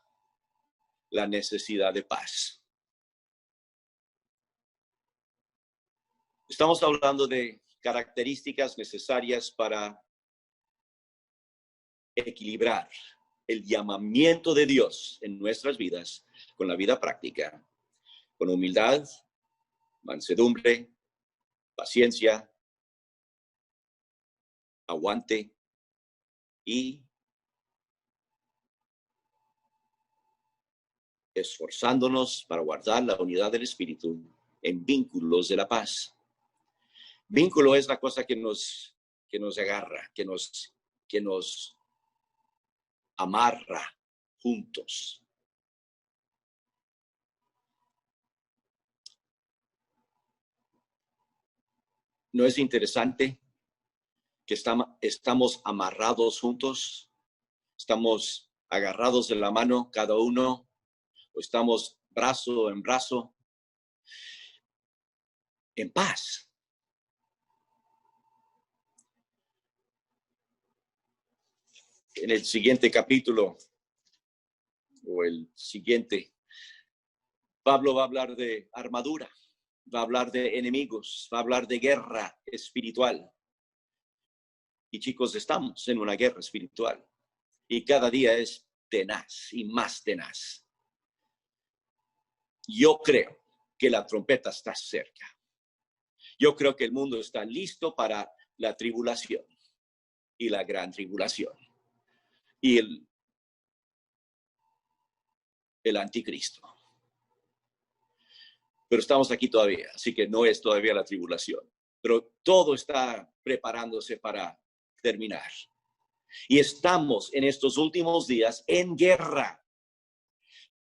la necesidad de paz. Estamos hablando de características necesarias para equilibrar el llamamiento de Dios en nuestras vidas con la vida práctica, con humildad, mansedumbre, paciencia, aguante y esforzándonos para guardar la unidad del Espíritu en vínculos de la paz. Vínculo es la cosa que nos que nos agarra, que nos amarra juntos. ¿No es interesante que estamos amarrados juntos? ¿Estamos agarrados de la mano cada uno? ¿O estamos brazo en brazo? En paz. En el siguiente capítulo, o el siguiente, Pablo va a hablar de armadura, va a hablar de enemigos, va a hablar de guerra espiritual. Y chicos, estamos en una guerra espiritual. Y cada día es tenaz y más tenaz. Yo creo que la trompeta está cerca. Yo creo que el mundo está listo para la tribulación y la gran tribulación. Y el anticristo. Pero estamos aquí todavía, así que no es todavía la tribulación. Pero todo está preparándose para terminar. Y estamos en estos últimos días en guerra.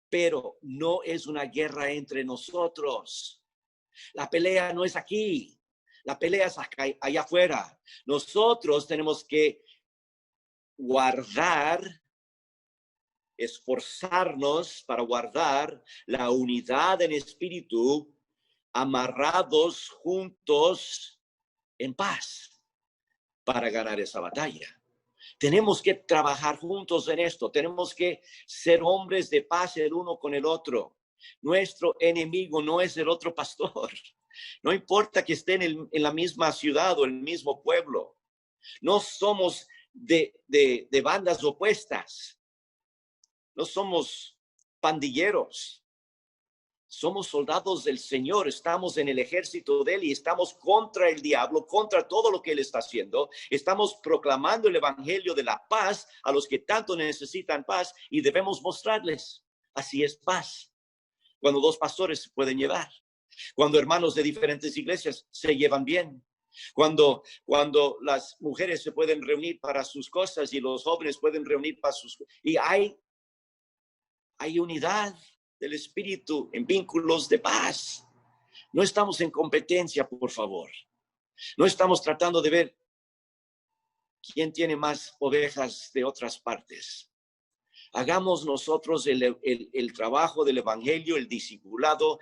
Pero no es una guerra entre nosotros. La pelea no es aquí. La pelea es acá, allá afuera. Nosotros tenemos que esforzarnos para guardar la unidad en espíritu, amarrados juntos en paz para ganar esa batalla. Tenemos que trabajar juntos en esto. Tenemos que ser hombres de paz el uno con el otro. Nuestro enemigo no es el otro pastor. No importa que estén en la misma ciudad o el mismo pueblo. No somos de bandas opuestas. No somos pandilleros. Somos soldados del Señor, estamos en el ejército de Él y estamos contra el diablo, contra todo lo que Él está haciendo. Estamos proclamando el evangelio de la paz a los que tanto necesitan paz y debemos mostrarles. Así es paz. Cuando dos pastores se pueden llevar, cuando hermanos de diferentes iglesias se llevan bien, cuando las mujeres se pueden reunir para sus cosas y los jóvenes pueden reunir para sus cosas. Y hay unidad del espíritu en vínculos de paz. No estamos en competencia, por favor. No estamos tratando de ver quién tiene más ovejas de otras partes. Hagamos nosotros el trabajo del evangelio, el discipulado,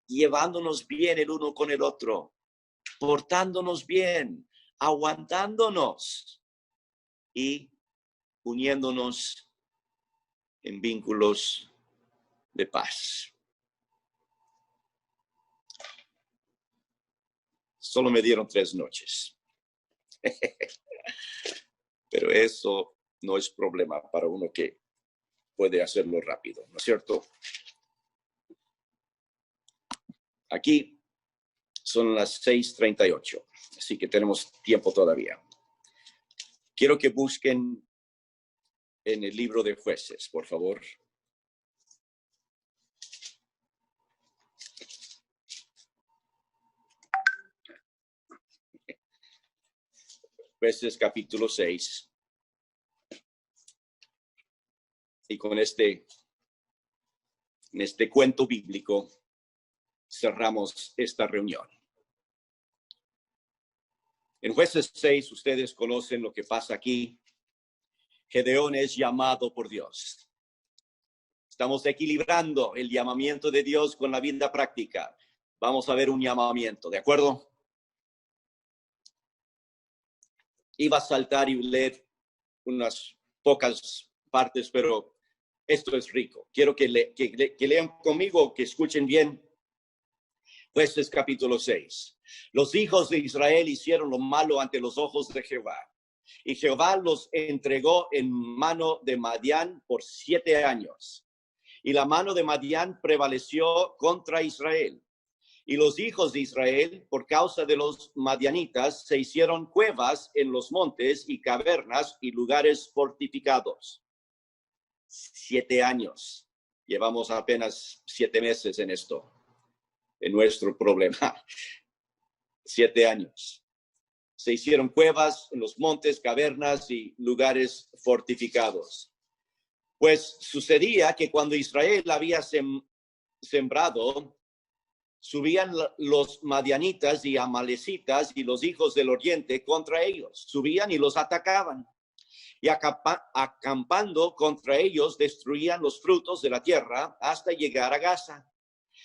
llevándonos bien el uno con el otro, portándonos bien, aguantándonos y uniéndonos en vínculos de paz. Solo me dieron 3 noches. Pero eso no es problema para uno que puede hacerlo rápido, ¿no es cierto? Aquí son las 6:38, así que tenemos tiempo todavía. Quiero que busquen en el libro de Jueces, por favor. Jueces capítulo 6. Y con este cuento bíblico cerramos esta reunión. En Jueces 6, ustedes conocen lo que pasa aquí. Gedeón es llamado por Dios. Estamos equilibrando el llamamiento de Dios con la vida práctica. Vamos a ver un llamamiento, ¿de acuerdo? Iba a saltar y leer unas pocas partes, pero esto es rico. Quiero que lean conmigo, que escuchen bien. Jueces capítulo 6. Los hijos de Israel hicieron lo malo ante los ojos de Jehová. Y Jehová los entregó en mano de Madián por 7 años. Y la mano de Madián prevaleció contra Israel. Y los hijos de Israel, por causa de los madianitas, se hicieron cuevas en los montes y cavernas y lugares fortificados. 7 años. Llevamos apenas 7 meses en esto, en nuestro problema. 7 años. Se hicieron cuevas en los montes, cavernas y lugares fortificados. Pues sucedía que cuando Israel había sembrado, subían los madianitas y amalecitas y los hijos del oriente contra ellos. Subían y los atacaban. Y acampando contra ellos, destruían los frutos de la tierra hasta llegar a Gaza.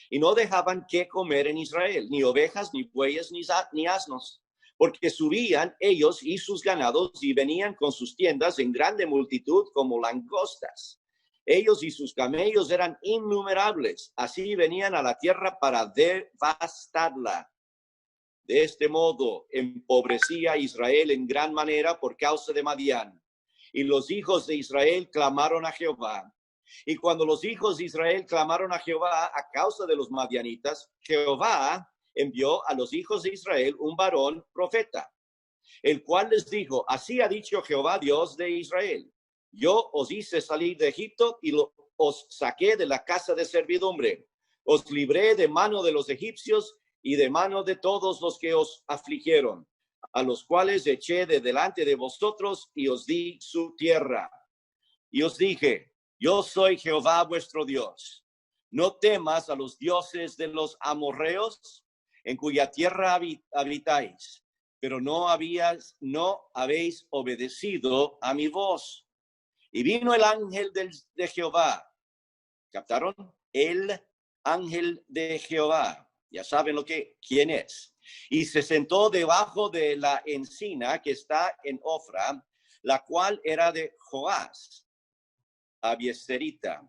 Y no dejaban qué comer en Israel, ni ovejas, ni bueyes, ni asnos, porque subían ellos y sus ganados y venían con sus tiendas en grande multitud como langostas. Ellos y sus camellos eran innumerables, así venían a la tierra para devastarla. De este modo empobrecía a Israel en gran manera por causa de Madián. Y los hijos de Israel clamaron a Jehová. Y cuando los hijos de Israel clamaron a Jehová a causa de los madianitas, Jehová envió a los hijos de Israel un varón profeta, el cual les dijo: así ha dicho Jehová, Dios de Israel: yo os hice salir de Egipto y os saqué de la casa de servidumbre. Os libré de mano de los egipcios y de mano de todos los que os afligieron, a los cuales eché de delante de vosotros y os di su tierra. Y os dije: yo soy Jehová vuestro Dios. No temas a los dioses de los amorreos, en cuya tierra habitáis, pero no habéis obedecido a mi voz. Y vino el ángel de Jehová. ¿Captaron? El ángel de Jehová. Ya saben quién es. Y se sentó debajo de la encina que está en Ofra, la cual era de Joás, Abieserita.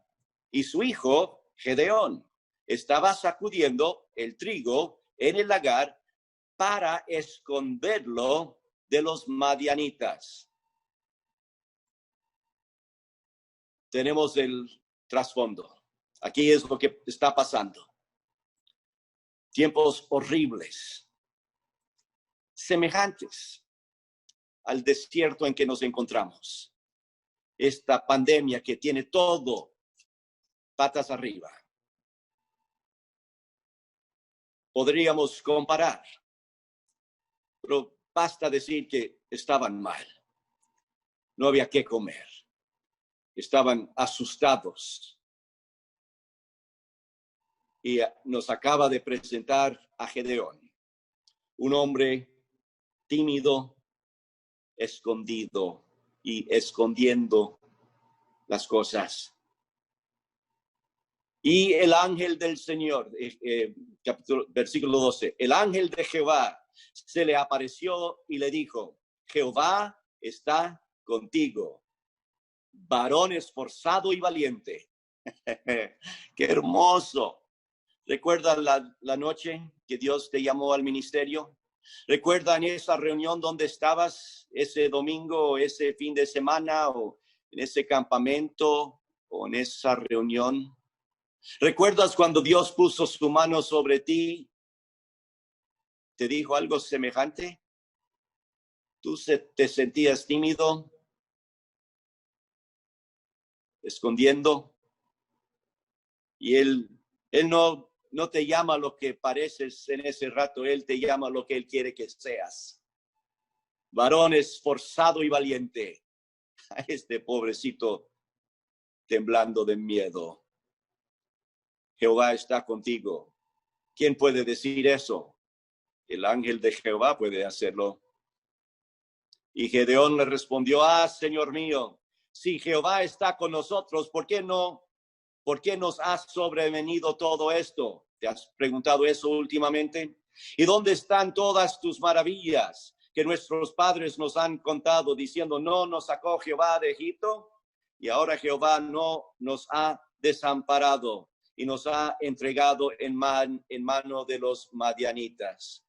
Y su hijo, Gedeón, estaba sacudiendo el trigo en el lagar para esconderlo de los madianitas. Tenemos el trasfondo. Aquí es lo que está pasando. Tiempos horribles, semejantes al desierto en que nos encontramos. Esta pandemia que tiene todo patas arriba. Podríamos comparar, pero basta decir que estaban mal. No había qué comer. Estaban asustados. Y nos acaba de presentar a Gedeón, un hombre tímido, escondido y escondiendo las cosas. Y el ángel del Señor, versículo 12, el ángel de Jehová se le apareció y le dijo: Jehová está contigo, varón esforzado y valiente. ¡Qué hermoso! ¿Recuerda la noche que Dios te llamó al ministerio? ¿Recuerda en esa reunión donde estabas ese domingo, ese fin de semana, o en ese campamento, o en esa reunión? ¿Recuerdas cuando Dios puso su mano sobre ti? ¿Te dijo algo semejante? ¿Tú te sentías tímido? ¿Escondiendo? Y Él no te llama lo que pareces en ese rato. Él te llama lo que Él quiere que seas. Varón esforzado y valiente. A este pobrecito temblando de miedo. Jehová está contigo. ¿Quién puede decir eso? El ángel de Jehová puede hacerlo. Y Gedeón le respondió: Señor mío, si Jehová está con nosotros, ¿por qué nos ha sobrevenido todo esto? ¿Te has preguntado eso últimamente? ¿Y dónde están todas tus maravillas que nuestros padres nos han contado, diciendo: no nos sacó Jehová de Egipto? Y ahora Jehová no nos ha desamparado y nos ha entregado en mano de los madianitas.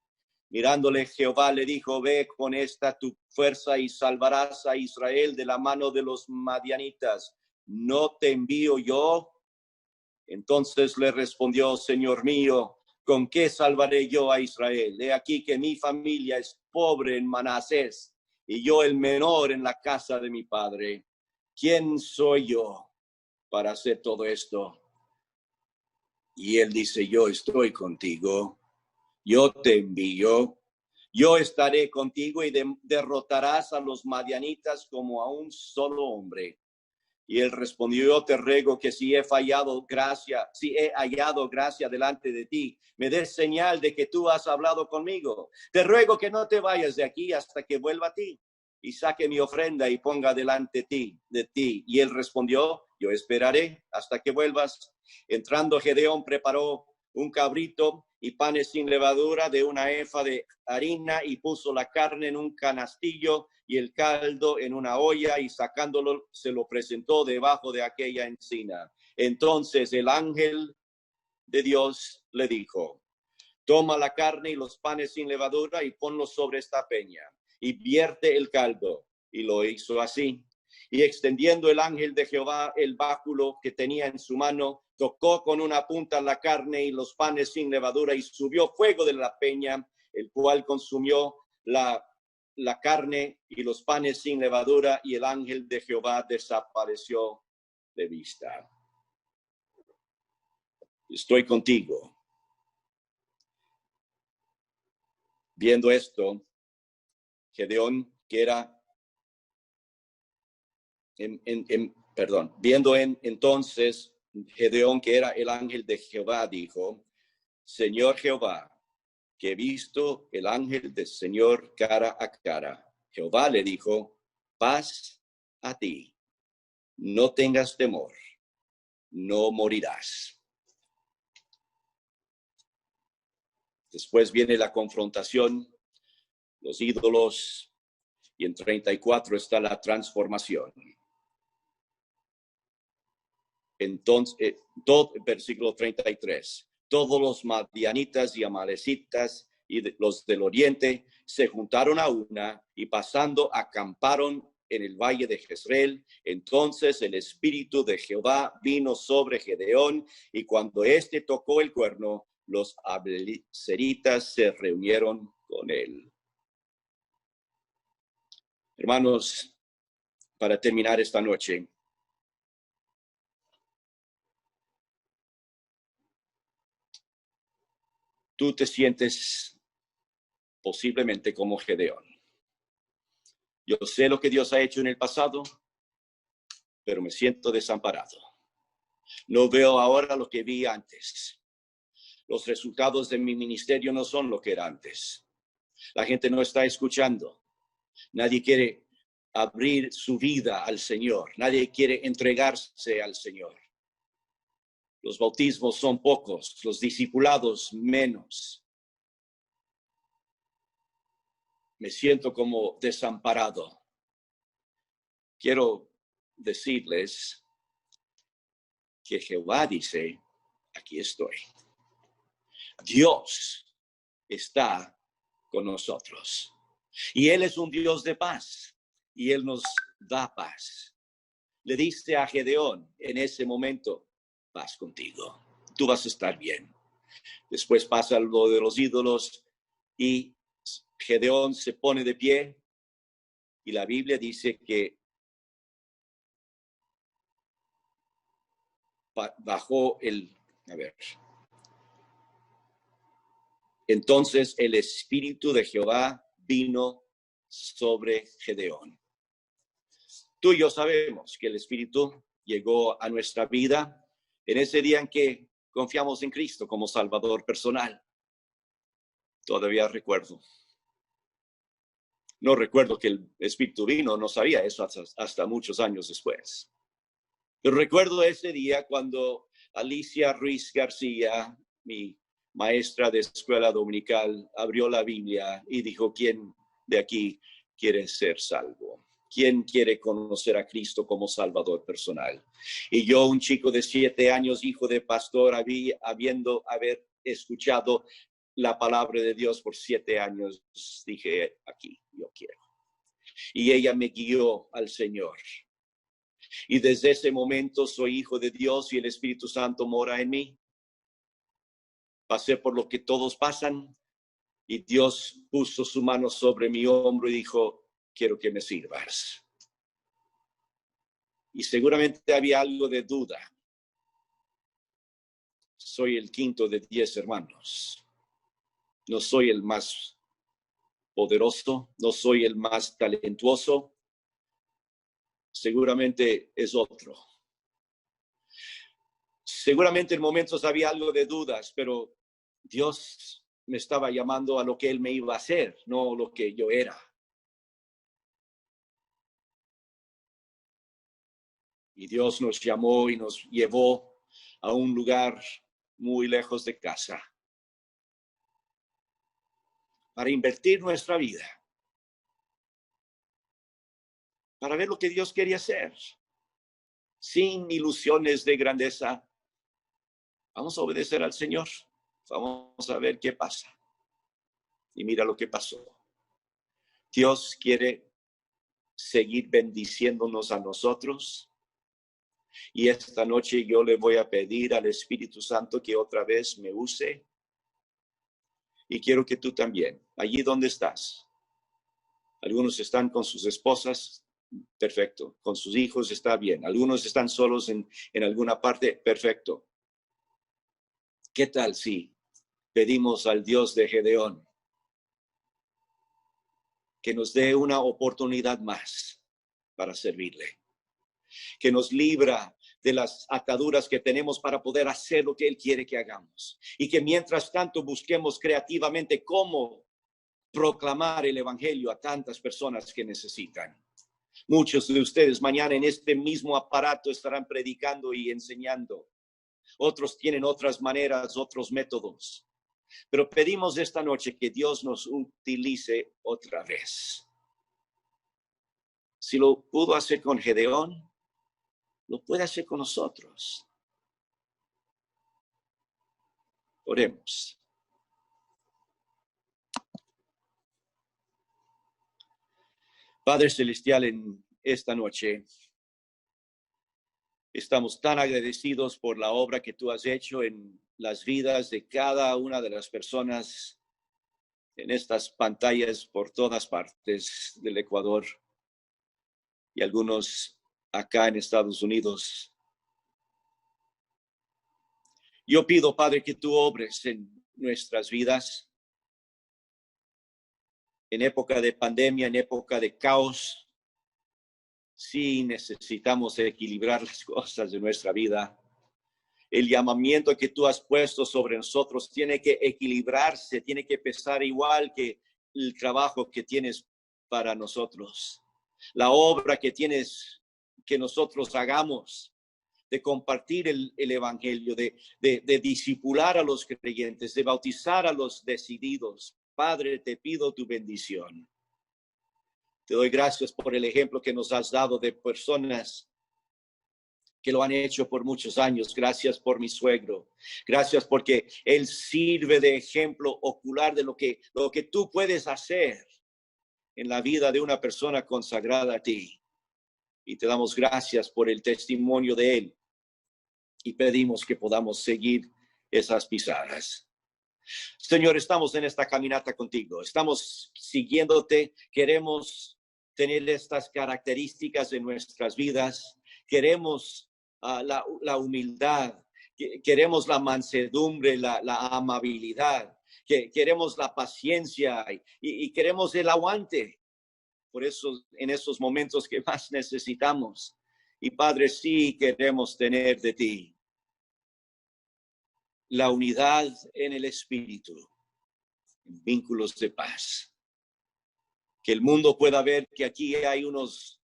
Mirándole, Jehová le dijo: ve con esta tu fuerza y salvarás a Israel de la mano de los madianitas. ¿No te envío yo? Entonces le respondió: Señor mío, ¿con qué salvaré yo a Israel? He aquí que mi familia es pobre en Manasés y yo el menor en la casa de mi padre. ¿Quién soy yo para hacer todo esto? Y él dice: yo estoy contigo, yo te envío. Yo estaré contigo y derrotarás a los madianitas como a un solo hombre. Y él respondió, yo te ruego que si he hallado gracia delante de ti, me des señal de que tú has hablado conmigo. Te ruego que no te vayas de aquí hasta que vuelva a ti y saque mi ofrenda y ponga delante de ti. Y él respondió, yo esperaré hasta que vuelvas. Entrando Gedeón preparó un cabrito y panes sin levadura de una efa de harina y puso la carne en un canastillo y el caldo en una olla y sacándolo se lo presentó debajo de aquella encina. Entonces el ángel de Dios le dijo, toma la carne y los panes sin levadura y ponlos sobre esta peña y vierte el caldo. Y lo hizo así. Y extendiendo el ángel de Jehová el báculo que tenía en su mano, tocó con una punta la carne y los panes sin levadura y subió fuego de la peña, el cual consumió la carne y los panes sin levadura, y el ángel de Jehová desapareció de vista. Estoy contigo. Viendo esto, Gedeón, que era, entonces Gedeón, que era el ángel de Jehová, dijo, Señor Jehová, que he visto el ángel del Señor cara a cara. Jehová le dijo, paz a ti, no tengas temor, no morirás. Después viene la confrontación, los ídolos, y en 34 está la transformación. Entonces, versículo 33, todos los madianitas y amalecitas y los del oriente se juntaron a una y pasando acamparon en el valle de Jezreel. Entonces el espíritu de Jehová vino sobre Gedeón y cuando éste tocó el cuerno, los amalecitas se reunieron con él. Hermanos, para terminar esta noche, tú te sientes posiblemente como Gedeón. Yo sé lo que Dios ha hecho en el pasado, pero me siento desamparado. No veo ahora lo que vi antes. Los resultados de mi ministerio no son lo que era antes. La gente no está escuchando. Nadie quiere abrir su vida al Señor. Nadie quiere entregarse al Señor. Los bautismos son pocos, los discipulados menos. Me siento como desamparado. Quiero decirles que Jehová dice, aquí estoy. Dios está con nosotros. Y Él es un Dios de paz. Y Él nos da paz. Le diste a Gedeón en ese momento, paz contigo. Tú vas a estar bien. Después pasa lo de los ídolos y Gedeón se pone de pie. Y la Biblia dice que bajó entonces el espíritu de Jehová vino sobre Gedeón. Tú y yo sabemos que el espíritu llegó a nuestra vida en ese día en que confiamos en Cristo como Salvador personal. Todavía recuerdo. No recuerdo que el espíritu vino, no sabía eso hasta muchos años después. Pero recuerdo ese día cuando Alicia Ruiz García, mi maestra de escuela dominical, abrió la Biblia y dijo, ¿quién de aquí quiere ser salvo? ¿Quién quiere conocer a Cristo como Salvador personal? Y yo, un chico de 7 años, hijo de pastor, haber escuchado la palabra de Dios por 7 años, dije, aquí, yo quiero. Y ella me guió al Señor. Y desde ese momento soy hijo de Dios y el Espíritu Santo mora en mí. Pasé por lo que todos pasan y Dios puso su mano sobre mi hombro y dijo, quiero que me sirvas. Y seguramente había algo de duda. Soy el quinto de 10 hermanos. No soy el más poderoso, no soy el más talentuoso, seguramente es otro. Seguramente en momentos había algo de dudas, pero Dios me estaba llamando a lo que Él me iba a hacer, no lo que yo era. Y Dios nos llamó y nos llevó a un lugar muy lejos de casa para invertir nuestra vida, para ver lo que Dios quería hacer, sin ilusiones de grandeza. Vamos a obedecer al Señor, vamos a ver qué pasa. Y mira lo que pasó. Dios quiere seguir bendiciéndonos a nosotros. Y esta noche yo le voy a pedir al Espíritu Santo que otra vez me use. Y quiero que tú también, allí donde estás. Algunos están con sus esposas, perfecto. Con sus hijos está bien. Algunos están solos en alguna parte, perfecto. ¿Qué tal si pedimos al Dios de Gedeón que nos dé una oportunidad más para servirle? Que nos libra de las ataduras que tenemos para poder hacer lo que Él quiere que hagamos. Y que mientras tanto busquemos creativamente cómo proclamar el evangelio a tantas personas que necesitan. Muchos de ustedes mañana en este mismo aparato estarán predicando y enseñando. Otros tienen otras maneras, otros métodos. Pero pedimos esta noche que Dios nos utilice otra vez. Si lo pudo hacer con Gedeón, lo puede hacer con nosotros. Oremos. Padre Celestial, en esta noche estamos tan agradecidos por la obra que tú has hecho en las vidas de cada una de las personas en estas pantallas por todas partes del Ecuador y algunos acá en Estados Unidos. Yo pido, Padre, que tú obres en nuestras vidas en época de pandemia, en época de caos. Sí necesitamos equilibrar las cosas de nuestra vida. El llamamiento que tú has puesto sobre nosotros tiene que equilibrarse, tiene que pesar igual que el trabajo que tienes para nosotros. La obra que tienes que nosotros hagamos, de compartir el evangelio, de discipular a los creyentes, de bautizar a los decididos. Padre, te pido tu bendición. Te doy gracias por el ejemplo que nos has dado de personas que lo han hecho por muchos años. Gracias por mi suegro. Gracias porque él sirve de ejemplo ocular de lo que tú puedes hacer en la vida de una persona consagrada a ti. Y te damos gracias por el testimonio de él. Y pedimos que podamos seguir esas pisadas. Señor, estamos en esta caminata contigo. Estamos siguiéndote. Queremos tener estas características en nuestras vidas. Queremos la humildad, queremos la mansedumbre, la amabilidad, queremos la paciencia y queremos el aguante. Por eso, en esos momentos que más necesitamos. Y Padre, sí queremos tener de ti la unidad en el Espíritu, vínculos de paz. Que el mundo pueda ver que aquí hay unos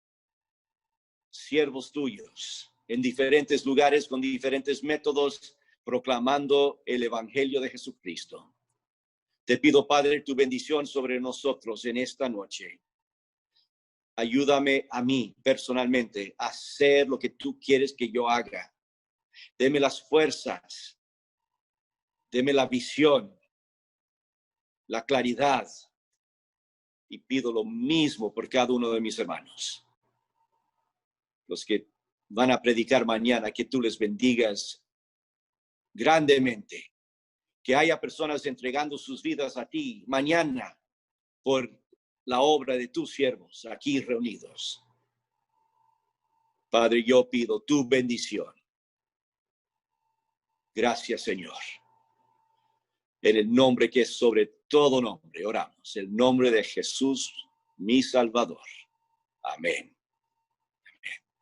siervos tuyos en diferentes lugares con diferentes métodos proclamando el evangelio de Jesucristo. Te pido, Padre, tu bendición sobre nosotros en esta noche. Ayúdame a mí personalmente a hacer lo que tú quieres que yo haga. Deme las fuerzas, deme la visión, la claridad. Y pido lo mismo por cada uno de mis hermanos. Los que van a predicar mañana, que tú les bendigas grandemente. Que haya personas entregando sus vidas a ti mañana por la obra de tus siervos aquí reunidos. Padre, yo pido tu bendición. Gracias, Señor. En el nombre que es sobre todo nombre. Oramos. El nombre de Jesús, mi Salvador. Amén.